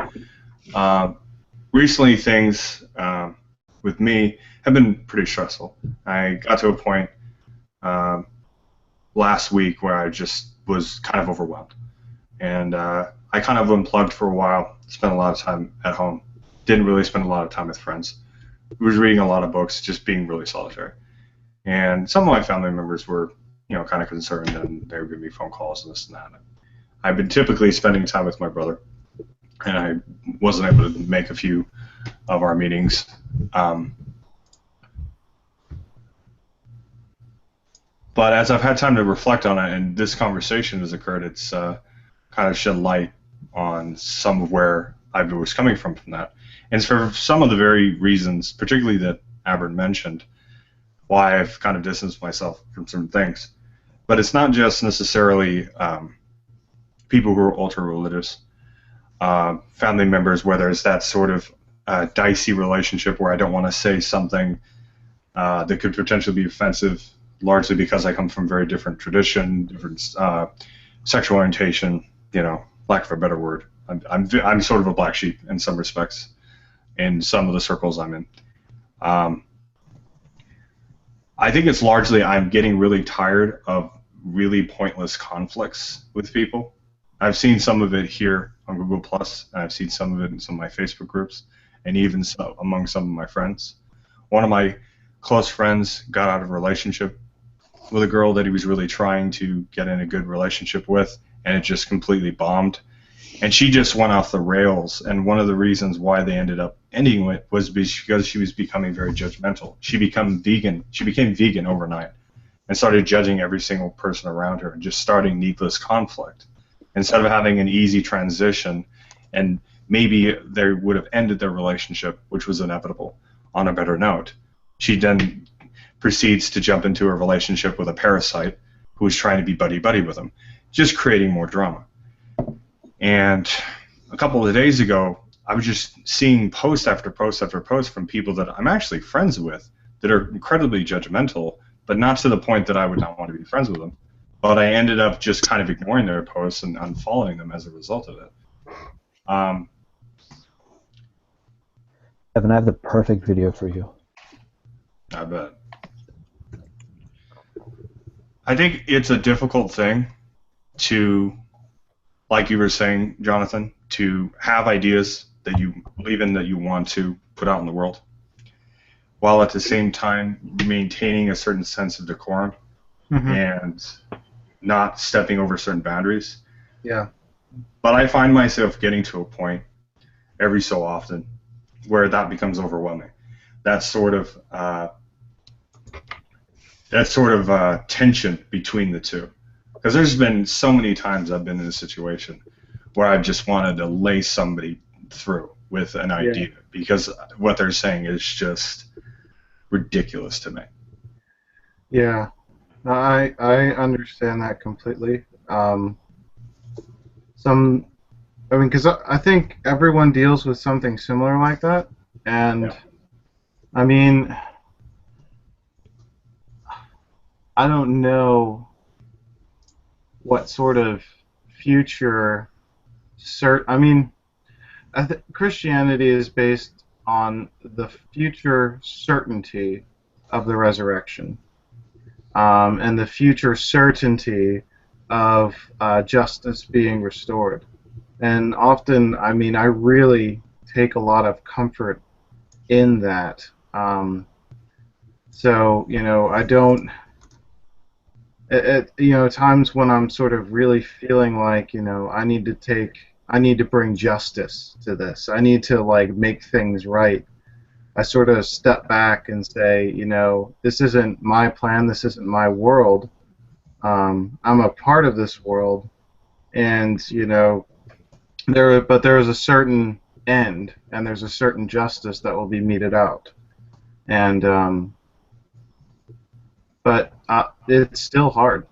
Recently, things with me have been pretty stressful. I got to a point last week where I just was kind of overwhelmed, and I kind of unplugged for a while, spent a lot of time at home, didn't really spend a lot of time with friends, was reading a lot of books, just being really solitary. And some of my family members were, kind of concerned, and they were giving me phone calls and this and that. I've been typically spending time with my brother, and I wasn't able to make a few of our meetings. But as I've had time to reflect on it, and this conversation has occurred, it's kind of shed light on some of where I was coming from that. And it's for some of the very reasons, particularly that Abern mentioned, why I've kind of distanced myself from certain things. But it's not just necessarily people who are ultra-religious, family members, where there's that sort of dicey relationship where I don't want to say something that could potentially be offensive, largely because I come from very different tradition, different sexual orientation, lack of a better word. I'm sort of a black sheep in some respects in some of the circles I'm in. I think it's largely I'm getting really tired of really pointless conflicts with people. I've seen some of it here on Google+, and I've seen some of it in some of my Facebook groups, and even among some of my friends. One of my close friends got out of a relationship with a girl that he was really trying to get in a good relationship with, and it just completely bombed. And she just went off the rails, and one of the reasons why they ended up ending it was because she was becoming very judgmental. She became vegan overnight and started judging every single person around her and just starting needless conflict. Instead of having an easy transition, and maybe they would have ended their relationship, which was inevitable, on a better note, she then proceeds to jump into a relationship with a parasite who is trying to be buddy-buddy with him, just creating more drama. And a couple of days ago, I was just seeing post after post after post from people that I'm actually friends with that are incredibly judgmental, but not to the point that I would not want to be friends with them. But I ended up just kind of ignoring their posts and unfollowing them as a result of it. Evan, I have the perfect video for you. I bet. I think it's a difficult thing to, like you were saying, Jonathan, to have ideas that you believe in that you want to put out in the world, while at the same time maintaining a certain sense of decorum and not stepping over certain boundaries. Yeah. But I find myself getting to a point every so often where that becomes overwhelming. That sort of tension between the two. Because there's been so many times I've been in a situation where I've just wanted to lay somebody through with an idea because what they're saying is just ridiculous to me. Yeah, no, I understand that completely. Because I think everyone deals with something similar like that, and I mean, I don't know what sort of future I mean, Christianity is based on the future certainty of the resurrection, and the future certainty of justice being restored. And often, I mean, I really take a lot of comfort in that. So, you know, I don't. You know, times when I'm sort of really feeling like, you know, I need to bring justice to this. I need to like make things right. I sort of step back and say, you know, this isn't my plan. This isn't my world. I'm a part of this world, and you know, there is a certain end, and there's a certain justice that will be meted out, and but it's still hard.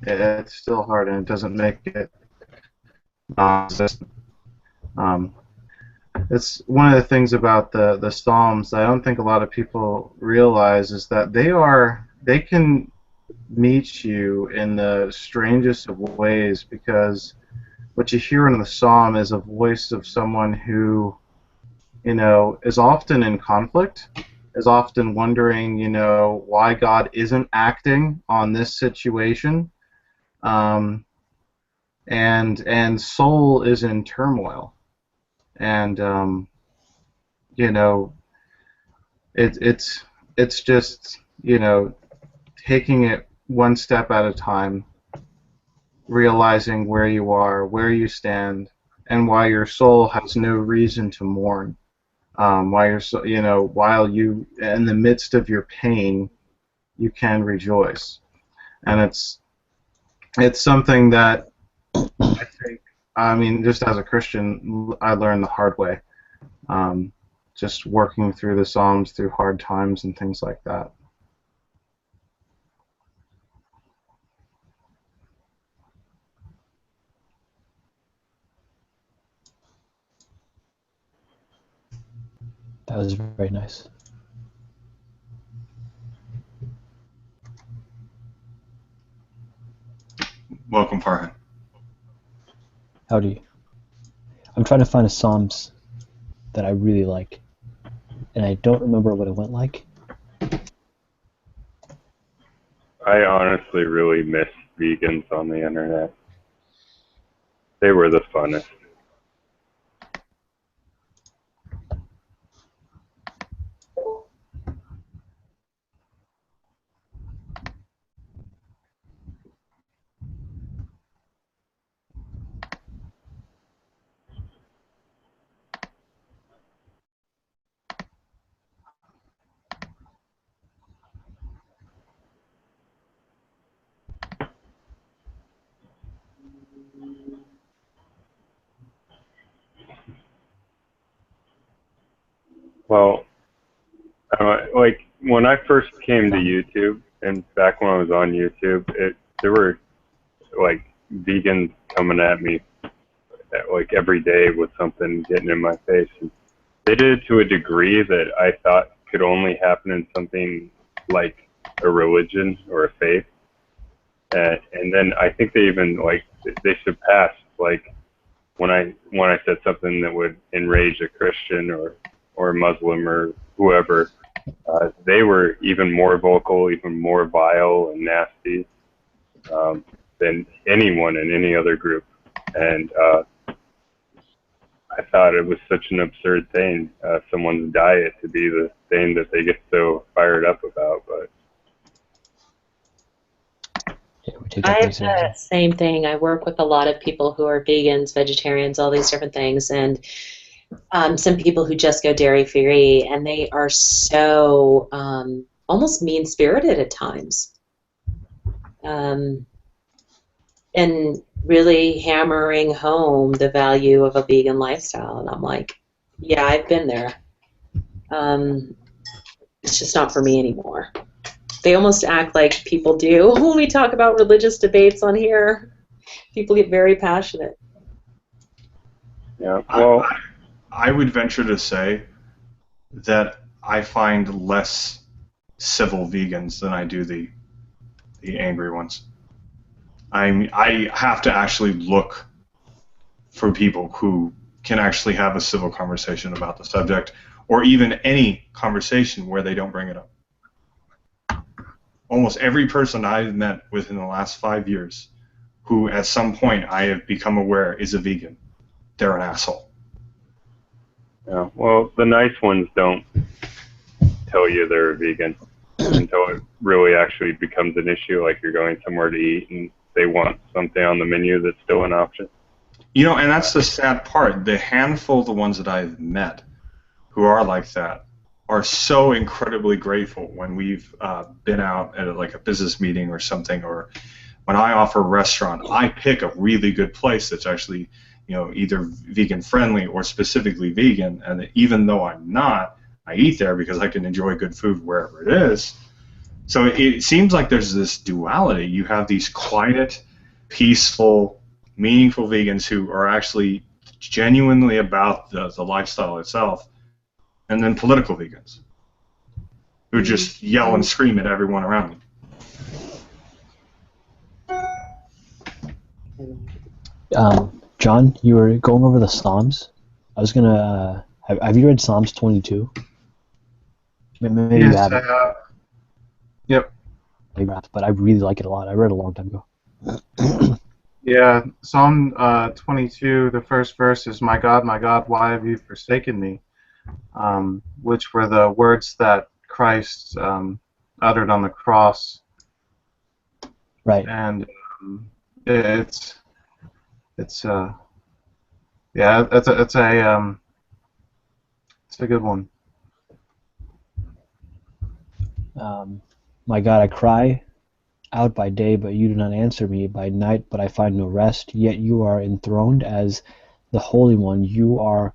It's still hard, and it doesn't make it non-existent. It's one of the things about the Psalms that I don't think a lot of people realize is that they can meet you in the strangest of ways, because what you hear in the Psalm is a voice of someone who, you know, is often in conflict, is often wondering, you know, why God isn't acting on this situation, and soul is in turmoil, and you know, it's just, you know, taking it one step at a time, realizing where you are, where you stand, and why your soul has no reason to mourn. Why you're so, you know, while you in the midst of your pain, you can rejoice, and it's something that I think, I mean, just as a Christian, I learned the hard way. Just working through the Psalms through hard times and things like that. That was very nice. Welcome, Farhan. Howdy. I'm trying to find a Psalms that I really like, and I don't remember what it went like. I honestly really miss vegans on the internet. They were the funnest. Well, like when I first came to YouTube, and back when I was on YouTube, there were like vegans coming at me like every day with something getting in my face. And they did it to a degree that I thought could only happen in something like a religion or a faith. And then I think they even like they surpassed like when I said something that would enrage a Christian or a Muslim or whoever. They were even more vocal, even more vile and nasty than anyone in any other group. And I thought it was such an absurd thing, someone's diet to be the thing that they get so fired up about. But Yeah, we take I that have the same thing. I work with a lot of people who are vegans, vegetarians, all these different things, and some people who just go dairy-free, and they are so almost mean-spirited at times, and really hammering home the value of a vegan lifestyle. And I'm like, yeah, I've been there. It's just not for me anymore. They almost act like people do when we talk about religious debates on here. People get very passionate. yeah, well, I would venture to say that I find less civil vegans than I do the angry ones. I have to actually look for people who can actually have a civil conversation about the subject, or even any conversation where they don't bring it up. Almost every person I've met within the last 5 years who at some point I have become aware is a vegan, they're an asshole. Yeah, well, the nice ones don't tell you they're a vegan until it really actually becomes an issue, like you're going somewhere to eat and they want something on the menu that's still an option. You know, and that's the sad part. The handful of the ones that I've met who are like that are so incredibly grateful when we've been out at like a business meeting or something, or when I offer a restaurant, I pick a really good place that's actually, you know, either vegan friendly or specifically vegan, and even though I'm not, I eat there because I can enjoy good food wherever it is. So it seems like there's this duality. You have these quiet, peaceful, meaningful vegans who are actually genuinely about the lifestyle itself, and then political vegans who just yell and scream at everyone around them. John, you were going over the Psalms. I was gonna. Have you read Psalms 22? Maybe you Yes, haven't. I have. Yep. Maybe you have, but I really like it a lot. I read it a long time ago. Yeah, Psalm 22, the first verse is, my God, why have you forsaken me?" Which were the words that Christ uttered on the cross. Right. And it's yeah, it's a good one. My God, I cry out by day, but you do not answer me, by night, but I find no rest. Yet you are enthroned as the Holy One. You are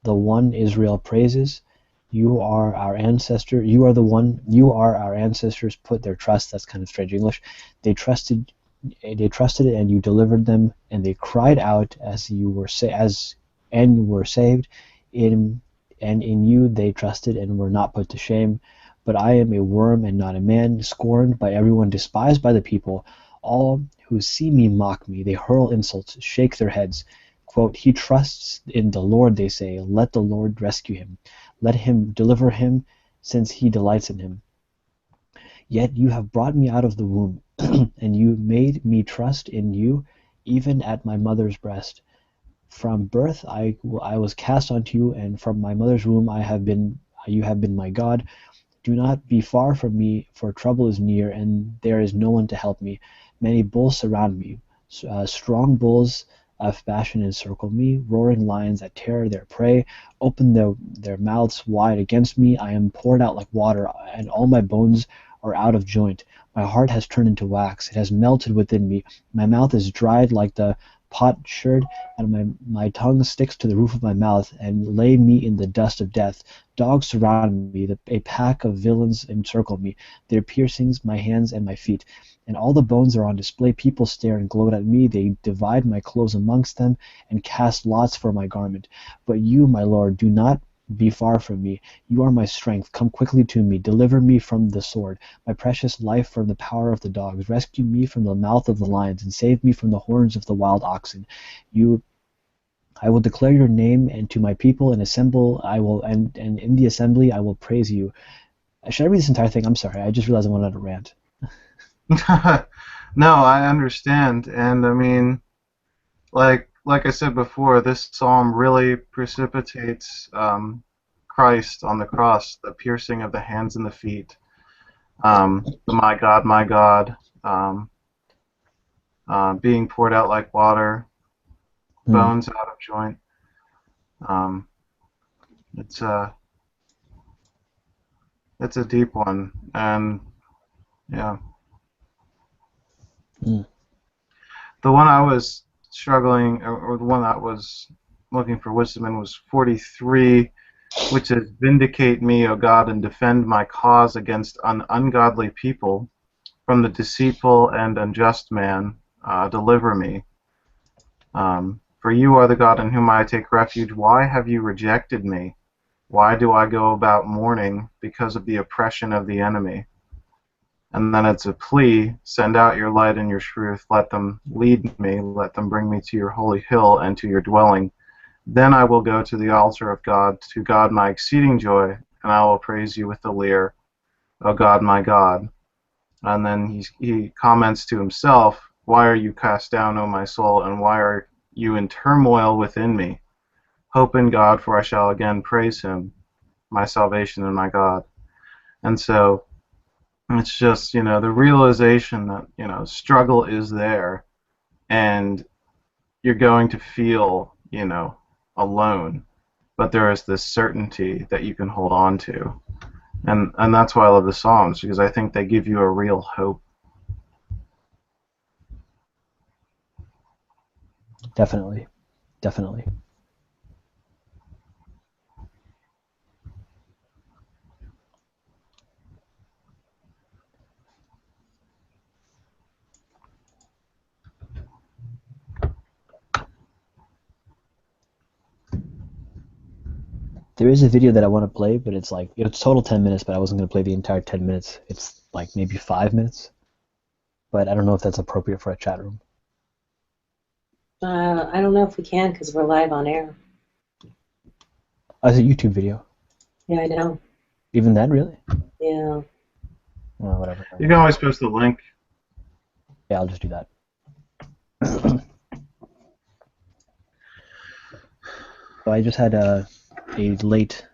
the one Israel praises. You are our ancestor. You are the one. You are our ancestors put their trust. That's kind of strange English. They trusted it, and you delivered them, and they cried out and were saved. In you they trusted and were not put to shame. But I am a worm and not a man, scorned by everyone, despised by the people. All who see me mock me. They hurl insults, shake their heads. Quote, he trusts in the Lord, they say. Let the Lord rescue him. Let him deliver him, since he delights in him. Yet you have brought me out of the womb, and you made me trust in you, even at my mother's breast. From birth I was cast unto you, and from my mother's womb you have been my God. Do not be far from me, for trouble is near, and there is no one to help me. Many bulls surround me. Strong bulls of Bashan encircle me. Roaring lions that tear their prey open their mouths wide against me. I am poured out like water, and all my bones are out of joint. My heart has turned into wax. It has melted within me. My mouth is dried like the potsherd, and my tongue sticks to the roof of my mouth, and lay me in the dust of death. Dogs surround me, a pack of villains encircle me. Their piercings my hands and my feet, and all the bones are on display. People stare and gloat at me. They divide my clothes amongst them, and cast lots for my garment. But you, my Lord, do not be far from me. You are my strength. Come quickly to me. Deliver me from the sword, my precious life from the power of the dogs. Rescue me from the mouth of the lions, and save me from the horns of the wild oxen. I will declare your name, and to my people and in the assembly I will praise you. Should I read this entire thing? I'm sorry. I just realized I went on a rant. No, I understand, and I mean, like I said before, this psalm really precipitates Christ on the cross, the piercing of the hands and the feet, the my God, being poured out like water, bones out of joint. It's a deep one, and yeah. The one I was struggling, or the one that was looking for wisdom in, was 43, which is, vindicate me, O God, and defend my cause against an ungodly people. From the deceitful and unjust man, deliver me. For you are the God in whom I take refuge. Why have you rejected me? Why do I go about mourning? Because of the oppression of the enemy. And then it's a plea, send out your light and your truth, let them lead me, let them bring me to your holy hill and to your dwelling. Then I will go to the altar of God, to God my exceeding joy, and I will praise you with the lyre, O God my God. And then he comments to himself, why are you cast down, O my soul, and why are you in turmoil within me? Hope in God, for I shall again praise him, my salvation and my God. And so it's just, the realization that, struggle is there, and you're going to feel, alone, but there is this certainty that you can hold on to. And that's why I love the Psalms, because I think they give you a real hope. Definitely. Definitely. There is a video that I want to play, but it's total 10 minutes, but I wasn't going to play the entire 10 minutes. It's like maybe 5 minutes, but I don't know if that's appropriate for a chat room. I don't know if we can because we're live on air. Oh, it's a YouTube video. Yeah, I know. Even then, really? Yeah. Well, whatever. You can always post the link. Yeah, I'll just do that. So I just had a late,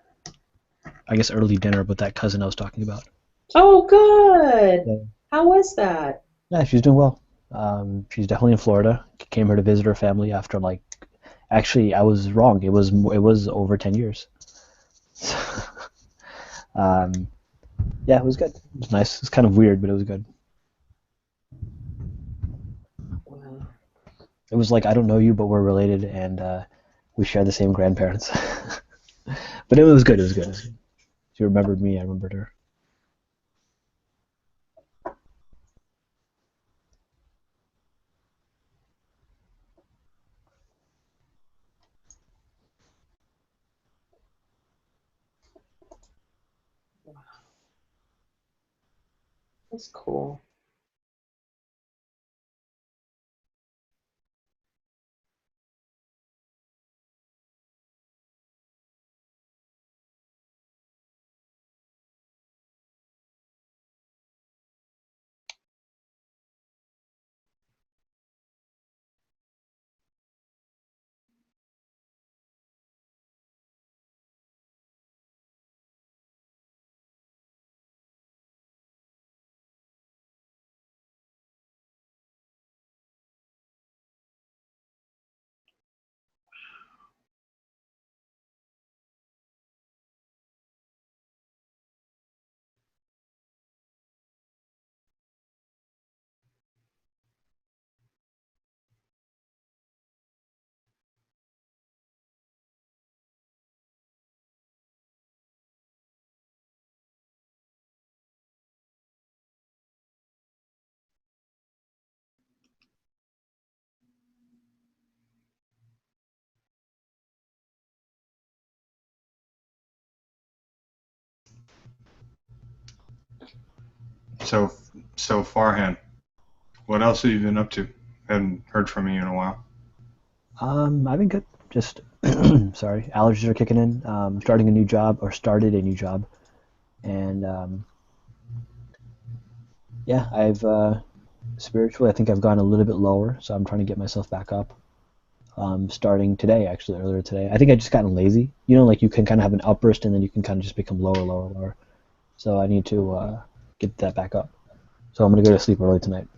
I guess early dinner with that cousin I was talking about. Oh, good. Yeah. How was that? Yeah, she's doing well. She's definitely in Florida. Came here to visit her family after actually I was wrong. It was over 10 years. Yeah, it was good. It was nice. It's kind of weird, but it was good. Wow. It was like I don't know you, but we're related, and we share the same grandparents. But it was good. It was good. She remembered me. I remembered her. Wow. That's cool. So Farhan, what else have you been up to? Hadn't heard from you in a while. I've been good. Just sorry, allergies are kicking in. Started a new job, and yeah, I've spiritually, I think I've gone a little bit lower, so I'm trying to get myself back up. Starting today, actually, earlier today. I think I just gotten lazy. Like you can kind of have an outburst, and then you can kind of just become lower, lower, lower. So I need to get that back up. So I'm gonna go to sleep early tonight.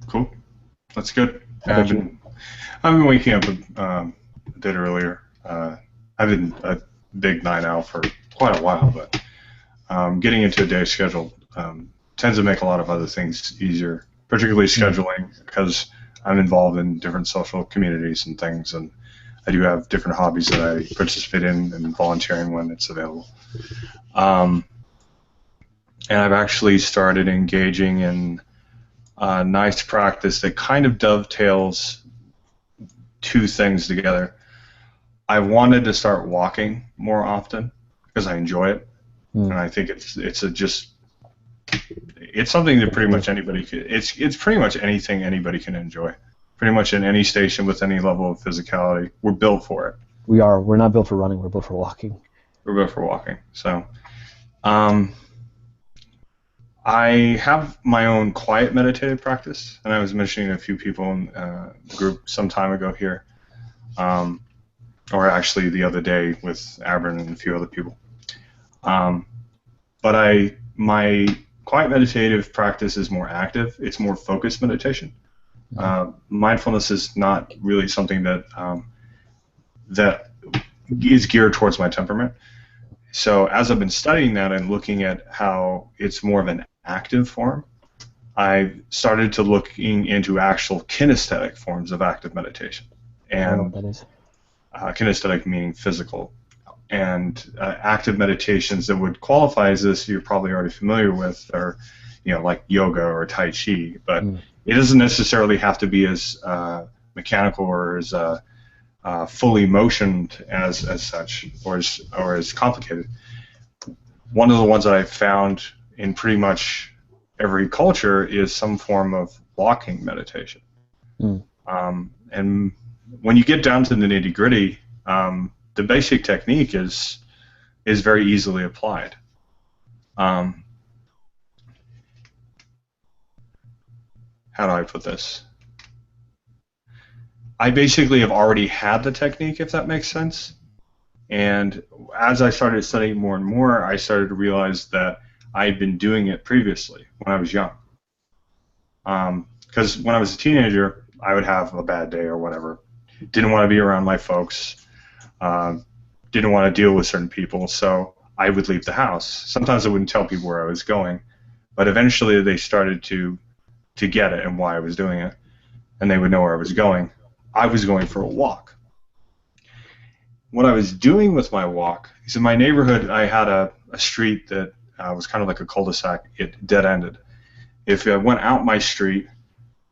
Cool. That's good. How about you? I've been waking up a bit earlier. I've been a big night owl for quite a while, but getting into a day schedule tends to make a lot of other things easier, particularly scheduling, because I'm involved in different social communities and things, and I do have different hobbies that I participate in and volunteering when it's available. And I've actually started engaging in a nice practice that kind of dovetails two things together. I wanted to start walking more often because I enjoy it, Mm. and I think it's something that pretty much anybody could. It's pretty much anything anybody can enjoy. Pretty much in any station with any level of physicality, we're built for it. We are. We're not built for running. We're built for walking. We're built for walking. So, I have my own quiet meditative practice, and I was mentioning to a few people in the group some time ago here, or actually the other day with Abern and a few other people. But my quiet meditative practice is more active. It's more focused meditation. Mindfulness is not really something that that is geared towards my temperament. So as I've been studying that and looking at how it's more of an active form, I've started to looking into actual kinesthetic forms of active meditation. And I don't know what that is. Kinesthetic meaning physical. And active meditations that would qualify as this, you're probably already familiar with, are, like yoga or Tai Chi. But it doesn't necessarily have to be as mechanical or as fully motioned as such, or as complicated. One of the ones that I've found in pretty much every culture is some form of walking meditation. And when you get down to the nitty-gritty, the basic technique is very easily applied. How do I put this? I basically have already had the technique, if that makes sense. And as I started studying more and more, I started to realize that I had been doing it previously when I was young. Because when I was a teenager, I would have a bad day or whatever. Didn't want to be around my folks. Didn't want to deal with certain people, so I would leave the house. Sometimes I wouldn't tell people where I was going, but eventually they started to get it and why I was doing it, and they would know where I was going. I was going for a walk. What I was doing with my walk is in my neighborhood, I had a street that was kind of like a cul-de-sac. It dead-ended. If I went out my street,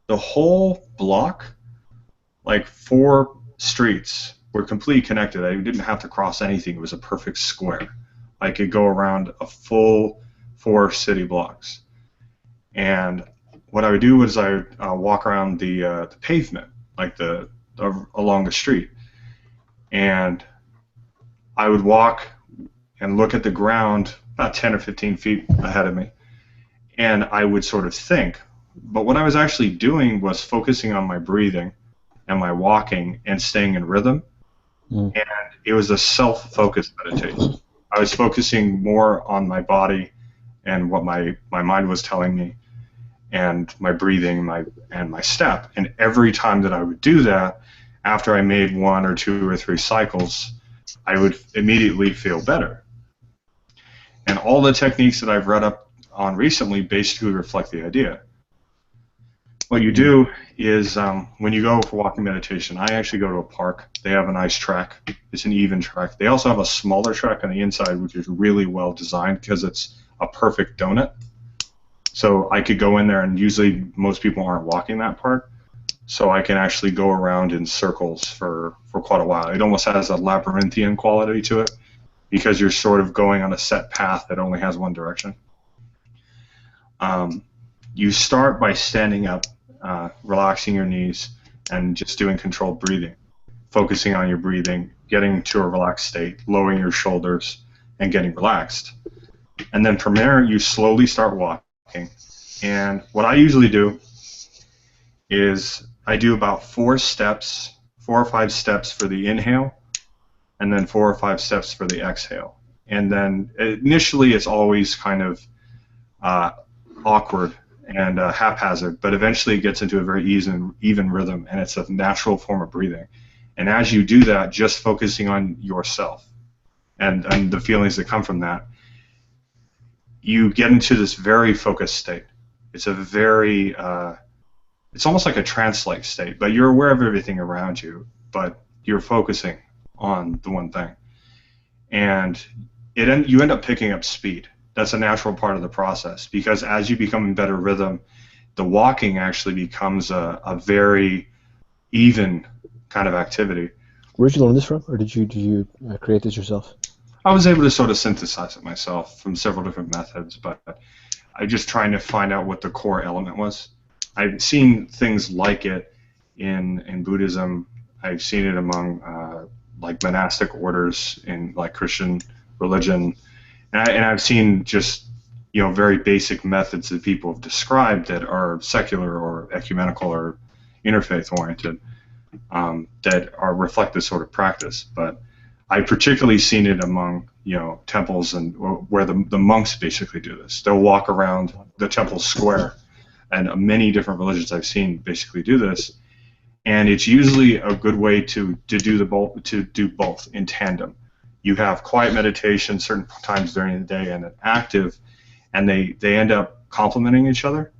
the whole block, like 4 streets, were completely connected. I didn't have to cross anything. It was a perfect square. I could go around a full 4 city blocks. And what I would do was I would walk around the pavement, like along the street. And I would walk and look at the ground about 10 or 15 feet ahead of me. And I would sort of think. But what I was actually doing was focusing on my breathing and my walking and staying in rhythm. And it was a self-focused meditation. I was focusing more on my body and what my mind was telling me, and my breathing, and my step. And every time that I would do that, after I made 1 or 2 or 3 cycles, I would immediately feel better. And all the techniques that I've read up on recently basically reflect the idea. What you do is when you go for walking meditation, I actually go to a park. They have a nice track. It's an even track. They also have a smaller track on the inside, which is really well designed because it's a perfect donut. So I could go in there, and usually most people aren't walking that part. So I can actually go around in circles for quite a while. It almost has a labyrinthian quality to it because you're sort of going on a set path that only has one direction. You start by standing up, relaxing your knees, and just doing controlled breathing, focusing on your breathing, getting to a relaxed state, lowering your shoulders, and getting relaxed. And then from there, you slowly start walking. And what I usually do is I do about 4 or 5 steps for the inhale, and then 4 or 5 steps for the exhale. And then initially, it's always kind of awkward and haphazard, but eventually it gets into a very even rhythm, and it's a natural form of breathing. And as you do that, just focusing on yourself and the feelings that come from that, you get into this very focused state. It's a very, it's almost like a trance-like state, but you're aware of everything around you, but you're focusing on the one thing. And you end up picking up speed. That's a natural part of the process, because as you become in better rhythm, the walking actually becomes a very even kind of activity. Where did you learn this from, or did you create this yourself? I was able to sort of synthesize it myself from several different methods, but I'm just trying to find out what the core element was. I've seen things like it in Buddhism. I've seen it among like monastic orders in like Christian religion, and I've seen just very basic methods that people have described that are secular or ecumenical or interfaith oriented that reflect this sort of practice. But I've particularly seen it among temples and where the monks basically do this. They'll walk around the temple square, and many different religions I've seen basically do this. And it's usually a good way to do both in tandem. You have quiet meditation certain times during the day and an active, and they end up complementing each other.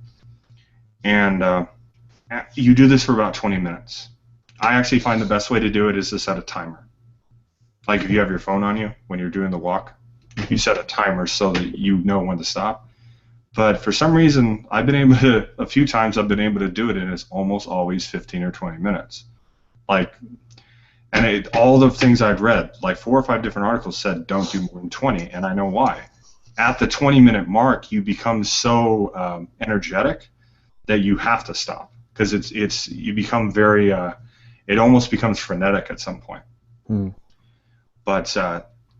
And you do this for about 20 minutes. I actually find the best way to do it is to set a timer. Like if you have your phone on you when you're doing the walk, you set a timer so that you know when to stop. But for some reason, a few times I've been able to do it, and it's almost always 15 or 20 minutes. All the things I've read, like 4 or 5 different articles said don't do more than 20, and I know why. At the 20-minute mark, you become so energetic that you have to stop, because you become very, it almost becomes frenetic at some point. Mm. But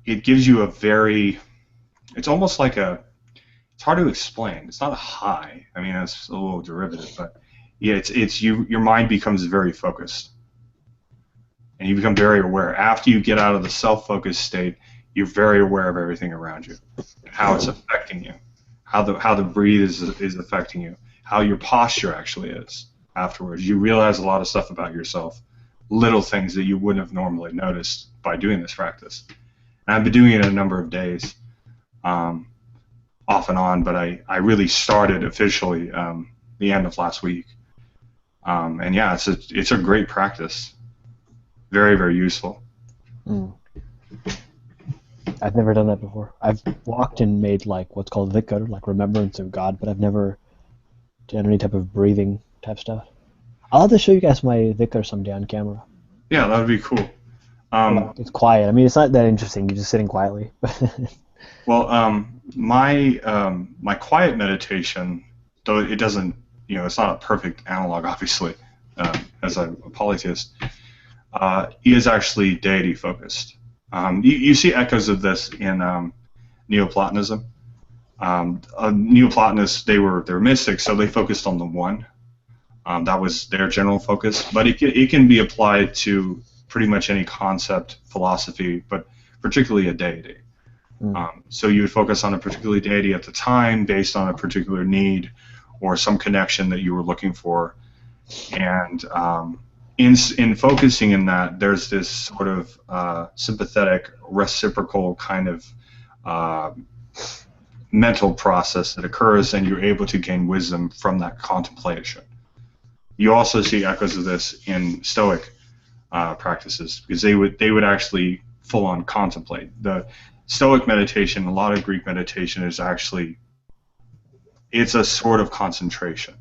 it gives you it's almost like it's hard to explain. It's not a high. I mean, it's a little derivative, but yeah, your mind becomes very focused, and you become very aware. After you get out of the self-focused state, you're very aware of everything around you, how it's affecting you, how the breathe is affecting you, how your posture actually is afterwards. You realize a lot of stuff about yourself, little things that you wouldn't have normally noticed by doing this practice. And I've been doing it a number of days, off and on, but I really started officially the end of last week. And yeah, it's a great practice. Very, very useful. Mm. I've never done that before. I've walked and made like what's called vikar, like remembrance of God, but I've never done any type of breathing type stuff. I'll have to show you guys my vikar someday on camera. Yeah, that would be cool. It's quiet. I mean, it's not that interesting. You're just sitting quietly. Well, my quiet meditation, though it doesn't, it's not a perfect analog, obviously, as a polytheist, is actually deity focused. You see echoes of this in Neoplatonism. Neoplatonists, they were mystics, so they focused on the one. That was their general focus, but it can be applied to pretty much any concept, philosophy, but particularly a deity. So you would focus on a particular deity at the time based on a particular need or some connection that you were looking for. And in focusing in that, there's this sort of sympathetic, reciprocal kind of mental process that occurs, and you're able to gain wisdom from that contemplation. You also see echoes of this in Stoic practices, because they would actually full-on contemplate. The Stoic meditation, a lot of Greek meditation, is actually, it's a sort of concentration,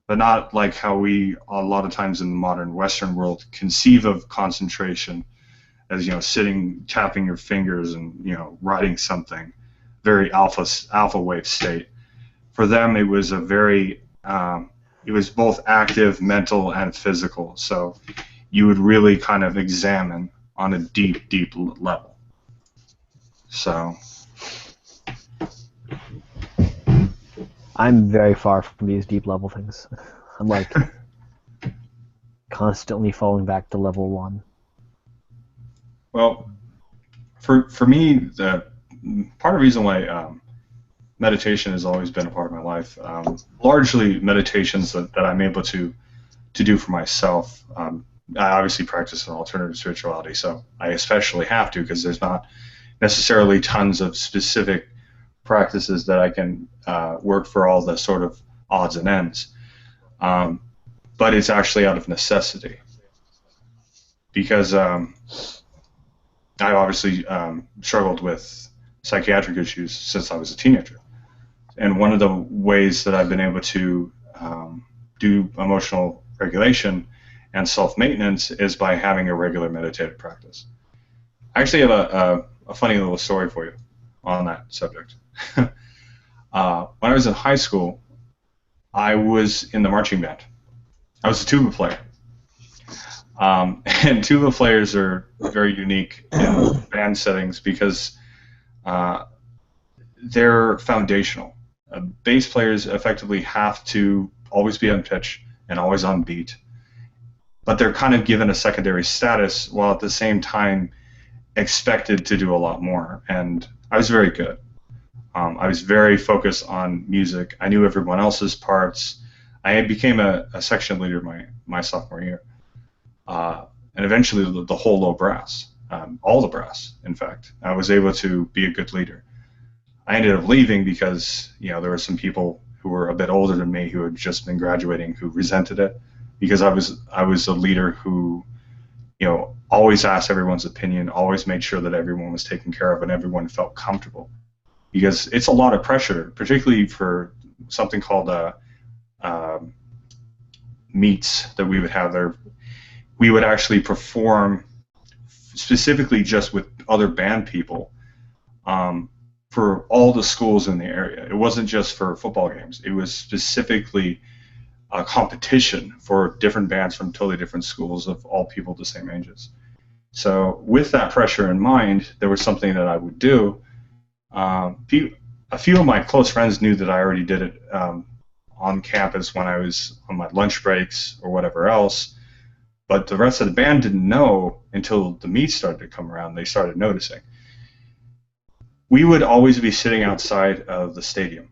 but not like how we a lot of times in the modern Western world conceive of concentration as sitting, tapping your fingers and writing something, very alpha wave state. For them, it was a very it was both active, mental, and physical. So you would really kind of examine on a deep, deep level. So I'm very far from these deep level things. I'm like constantly falling back to level 1. Well, for me, the part of the reason why meditation has always been a part of my life, largely meditations that I'm able to do for myself. I obviously practice an alternative spirituality, so I especially have to, because there's not necessarily tons of specific practices that I can work for all the sort of odds and ends. But it's actually out of necessity, because I obviously struggled with psychiatric issues since I was a teenager. And one of the ways that I've been able to do emotional regulation and self-maintenance is by having a regular meditative practice. I actually have a funny little story for you on that subject. When I was in high school, I was in the marching band. I was a tuba player. And tuba players are very unique in band settings because they're foundational. Bass players effectively have to always be on pitch and always on beat, but they're kind of given a secondary status while at the same time expected to do a lot more. And I was very good. I was very focused on music. I knew everyone else's parts. I became a section leader my sophomore year. And eventually the whole low brass, all the brass, in fact. I was able to be a good leader. I ended up leaving because, you know, there were some people who were a bit older than me who had just been graduating who resented it, because I was a leader who, you know, always asked everyone's opinion, always made sure that everyone was taken care of and everyone felt comfortable. Because it's a lot of pressure, particularly for something called meets that we would have there. We would actually perform specifically just with other band people for all the schools in the area. It wasn't just for football games. It was specifically a competition for different bands from totally different schools of all people the same ages. So with that pressure in mind, there was something that I would do. A few of my close friends knew that I already did it on campus when I was on my lunch breaks or whatever else. But the rest of the band didn't know until the meets started to come around. They started noticing. We would always be sitting outside of the stadium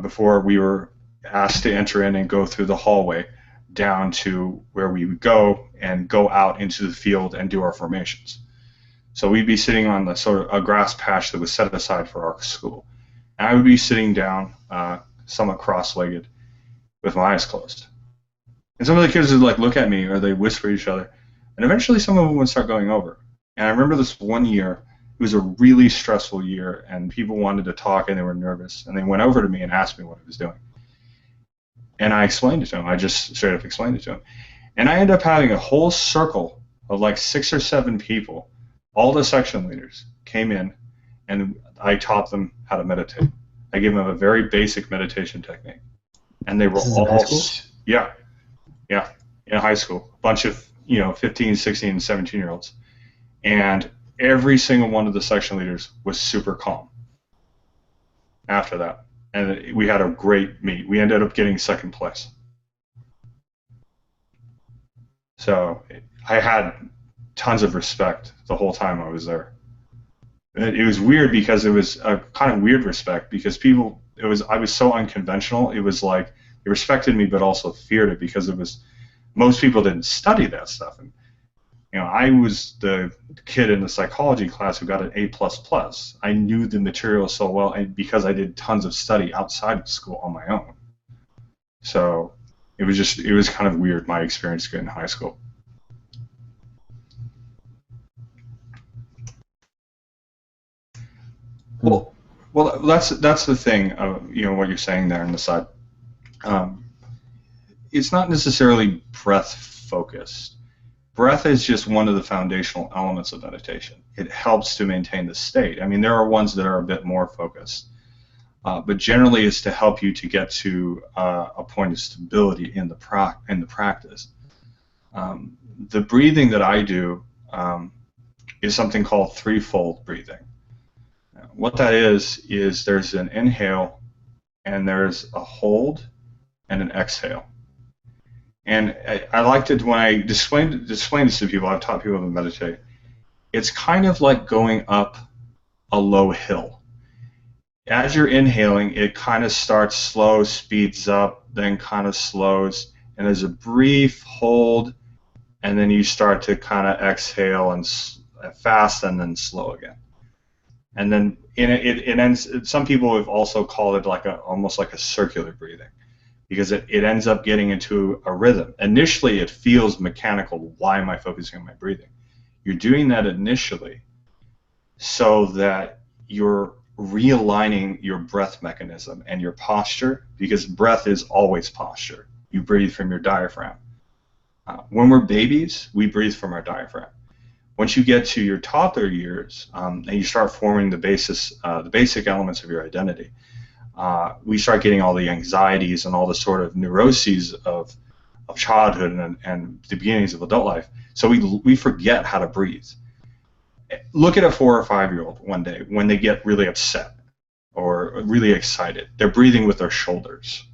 before we were asked to enter in and go through the hallway down to where we would go and go out into the field and do our formations. So we'd be sitting on the sort of a grass patch that was set aside for our school. And I would be sitting down, somewhat cross-legged, with my eyes closed. And some of the kids would like look at me, or they'd whisper to each other, and eventually some of them would start going over. And I remember this one year, it was a really stressful year, and people wanted to talk and they were nervous, and they went over to me and asked me what I was doing. And I explained it to them. I just straight up explained it to them. And I ended up having a whole circle of like 6 or 7 people. All the section leaders came in, and I taught them how to meditate. I gave them a very basic meditation technique, and they were all, yeah, in high school, a bunch of 15, 16, and 17-year-olds, and every single one of the section leaders was super calm after that, and we had a great meet. We ended up getting second place. So I had tons of respect the whole time I was there. It was weird because it was a kind of weird respect because I was so unconventional. It was like they respected me but also feared it because most people didn't study that stuff. And I was the kid in the psychology class who got an A++. I knew the material so well, and because I did tons of study outside of school on my own. So it was kind of weird, my experience in high school. Well, that's the thing. What you're saying there on the side. It's not necessarily breath focused. Breath is just one of the foundational elements of meditation. It helps to maintain the state. I mean, there are ones that are a bit more focused, but generally it's to help you to get to a point of stability in the practice. The breathing that I do is something called Threefold Breathing. What that is there's an inhale, and there's a hold, and an exhale. And I liked it when I explained this to people. I've taught people to meditate. It's kind of like going up a low hill. As you're inhaling, it kind of starts slow, speeds up, then kind of slows, and there's a brief hold, and then you start to kind of exhale and fast and then slow again. And then it ends. Some people have also called it almost like a circular breathing, because it ends up getting into a rhythm. Initially, it feels mechanical. Why am I focusing on my breathing? You're doing that initially so that you're realigning your breath mechanism and your posture, because breath is always posture. You breathe from your diaphragm. When we're babies, we breathe from our diaphragm. Once you get to your toddler years and you start forming the basic elements of your identity, we start getting all the anxieties and all the sort of neuroses of childhood and the beginnings of adult life. So we forget how to breathe. Look at a 4 or 5-year-old one day when they get really upset or really excited. They're breathing with their shoulders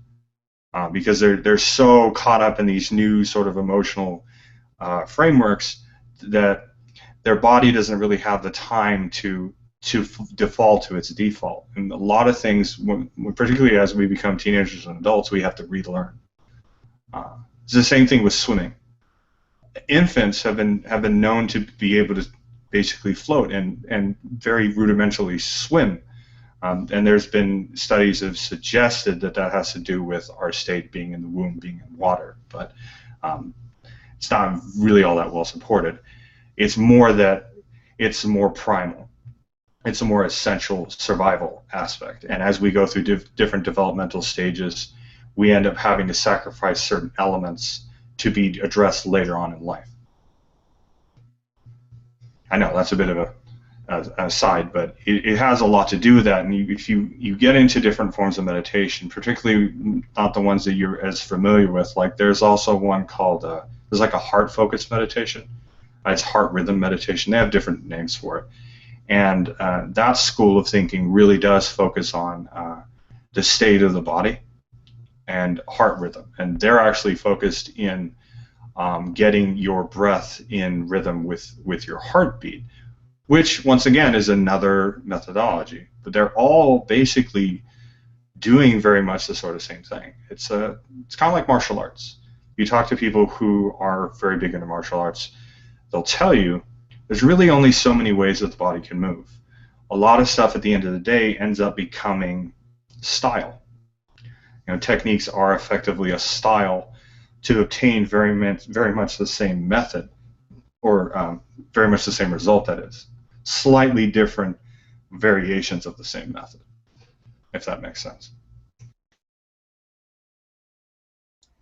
because they're so caught up in these new sort of emotional frameworks that their body doesn't really have the time to default to its default. And a lot of things, particularly as we become teenagers and adults, we have to relearn. It's the same thing with swimming. Infants have been known to be able to basically float and very rudimentarily swim. And there's been studies that have suggested that has to do with our state being in the womb, being in water. But it's not really all that well supported. It's more that it's more primal. It's a more essential survival aspect. And as we go through different developmental stages, we end up having to sacrifice certain elements to be addressed later on in life. I know that's a bit of a aside, but it has a lot to do with that. And if you get into different forms of meditation, particularly not the ones that you're as familiar with, like there's also one called, there's like a heart-focused meditation. It's heart rhythm meditation. They have different names for it. And that school of thinking really does focus on the state of the body and heart rhythm. And they're actually focused in getting your breath in rhythm with your heartbeat, which, once again, is another methodology. But they're all basically doing very much the sort of same thing. It's kind of like martial arts. You talk to people who are very big into martial arts, they'll tell you there's really only so many ways that the body can move. A lot of stuff at the end of the day ends up becoming style. Techniques are effectively a style to obtain very much the same method, or very much the same result, that is. Slightly different variations of the same method, if that makes sense.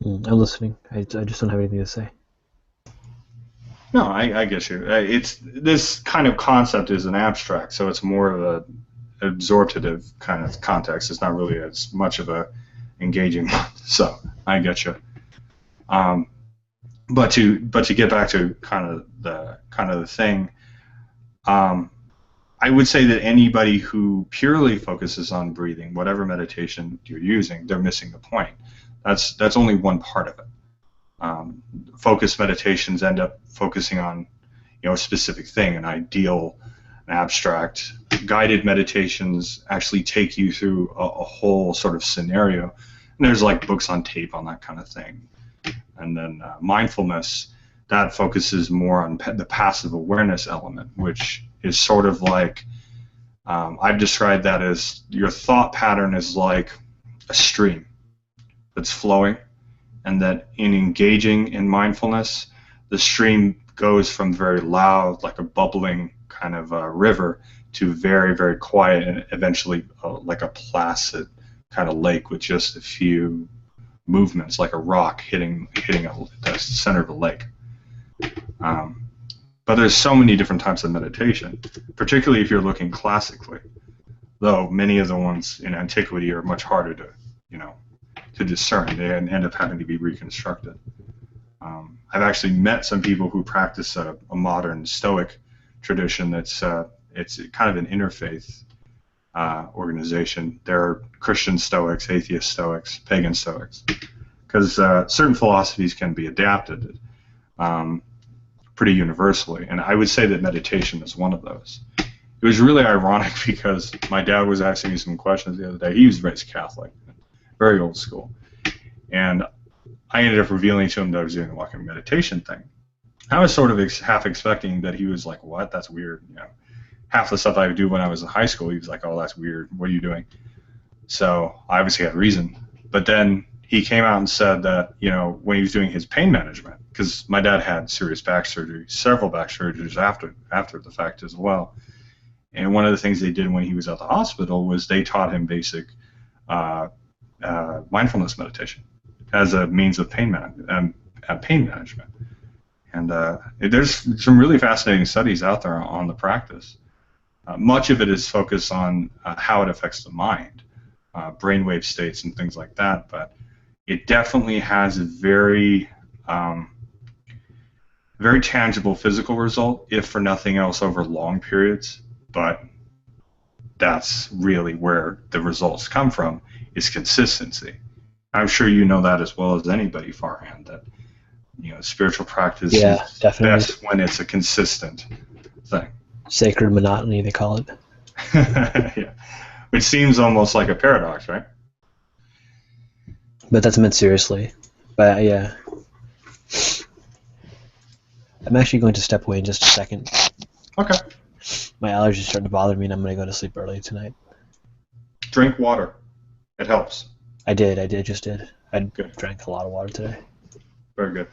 I'm listening. I just don't have anything to say. No, I get you. It's this kind of concept is an abstract, so it's more of a absorptive kind of context. It's not really as much of a engaging one. So I get you. But to get back to kind of the thing, I would say that anybody who purely focuses on breathing, whatever meditation you're using, they're missing the point. That's only one part of it. Focused meditations end up focusing on a specific thing, an ideal, an abstract. Guided meditations actually take you through a whole sort of scenario. And there's like books on tape on that kind of thing. And then mindfulness, that focuses more on the passive awareness element, which is sort of like, I've described that as your thought pattern is like a stream that's flowing, and that in engaging in mindfulness, the stream goes from very loud, like a bubbling kind of river, to very, very quiet, and eventually like a placid kind of lake with just a few movements, like a rock hitting the center of the lake. But there's so many different types of meditation, particularly if you're looking classically, though many of the ones in antiquity are much harder to discern. They end up having to be reconstructed. I've actually met some people who practice a modern Stoic tradition that's it's kind of an interfaith organization. There are Christian Stoics, atheist Stoics, pagan Stoics, because certain philosophies can be adapted pretty universally, and I would say that meditation is one of those. It was really ironic because my dad was asking me some questions the other day. He was raised Catholic, very old school, and I ended up revealing to him that I was doing the walking meditation thing. I was sort of half expecting that he was like, "What? That's weird." Half the stuff I would do when I was in high school, he was like, "Oh, that's weird. What are you doing?" So I obviously had reason. But then he came out and said that when he was doing his pain management, because my dad had serious back surgery, several back surgeries after the fact as well. And one of the things they did when he was at the hospital was they taught him basic mindfulness meditation as a means of pain management, at pain management. And there's some really fascinating studies out there on the practice. Much of it is focused on how it affects the mind, brainwave states and things like that, but it definitely has a very very tangible physical result, if for nothing else over long periods. But that's really where the results come from, is consistency. I'm sure you know that as well as anybody, Farhan, that spiritual practice is definitely best when it's a consistent thing. Sacred monotony, they call it. Yeah. Which seems almost like a paradox, right? But that's meant seriously. But yeah. I'm actually going to step away in just a second. Okay. My allergies starting to bother me, and I'm going to go to sleep early tonight. Drink water. It helps. I just did. I drank a lot of water today. Very good.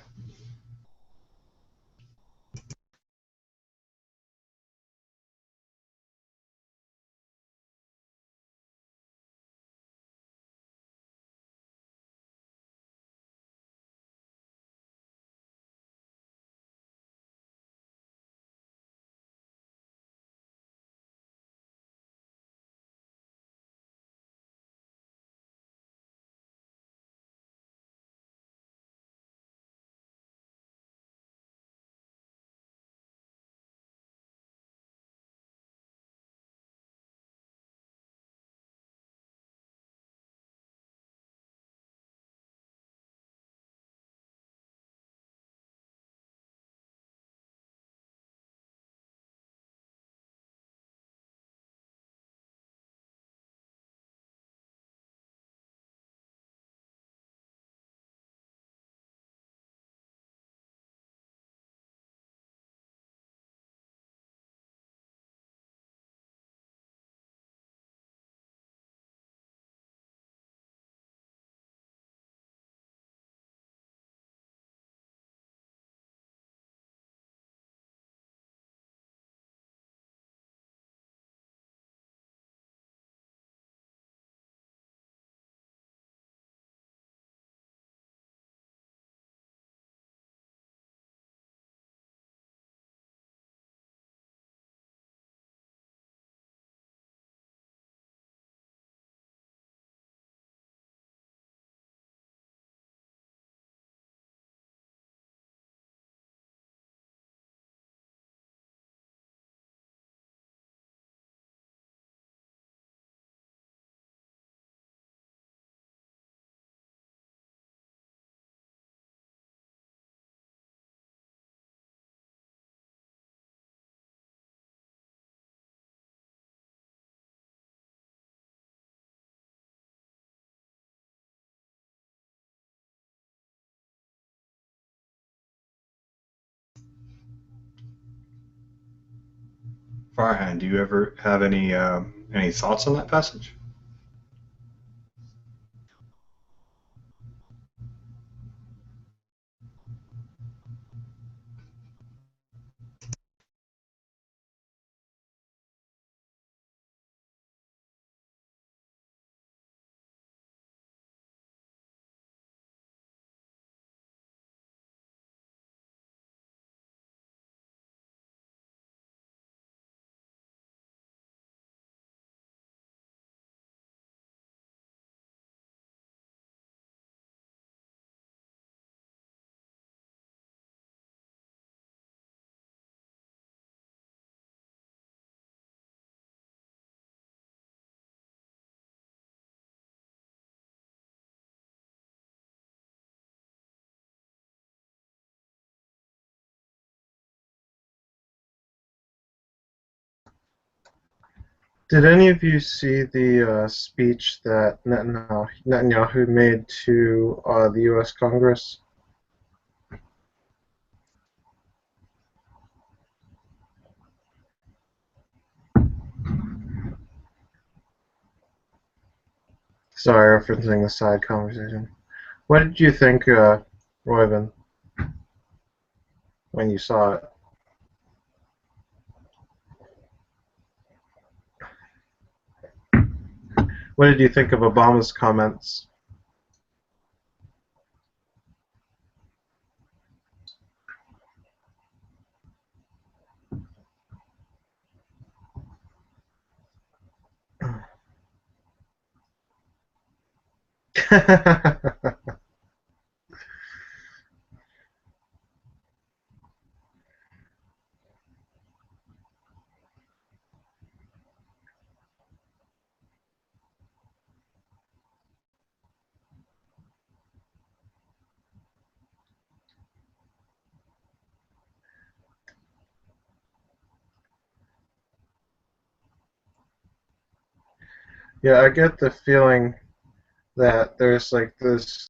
Farhan, do you ever have any thoughts on that passage? Did any of you see the speech that Netanyahu made to the U.S. Congress? Sorry, referencing the side conversation. What did you think, Reuven, when you saw it? What did you think of Obama's comments? Yeah, I get the feeling that there's like this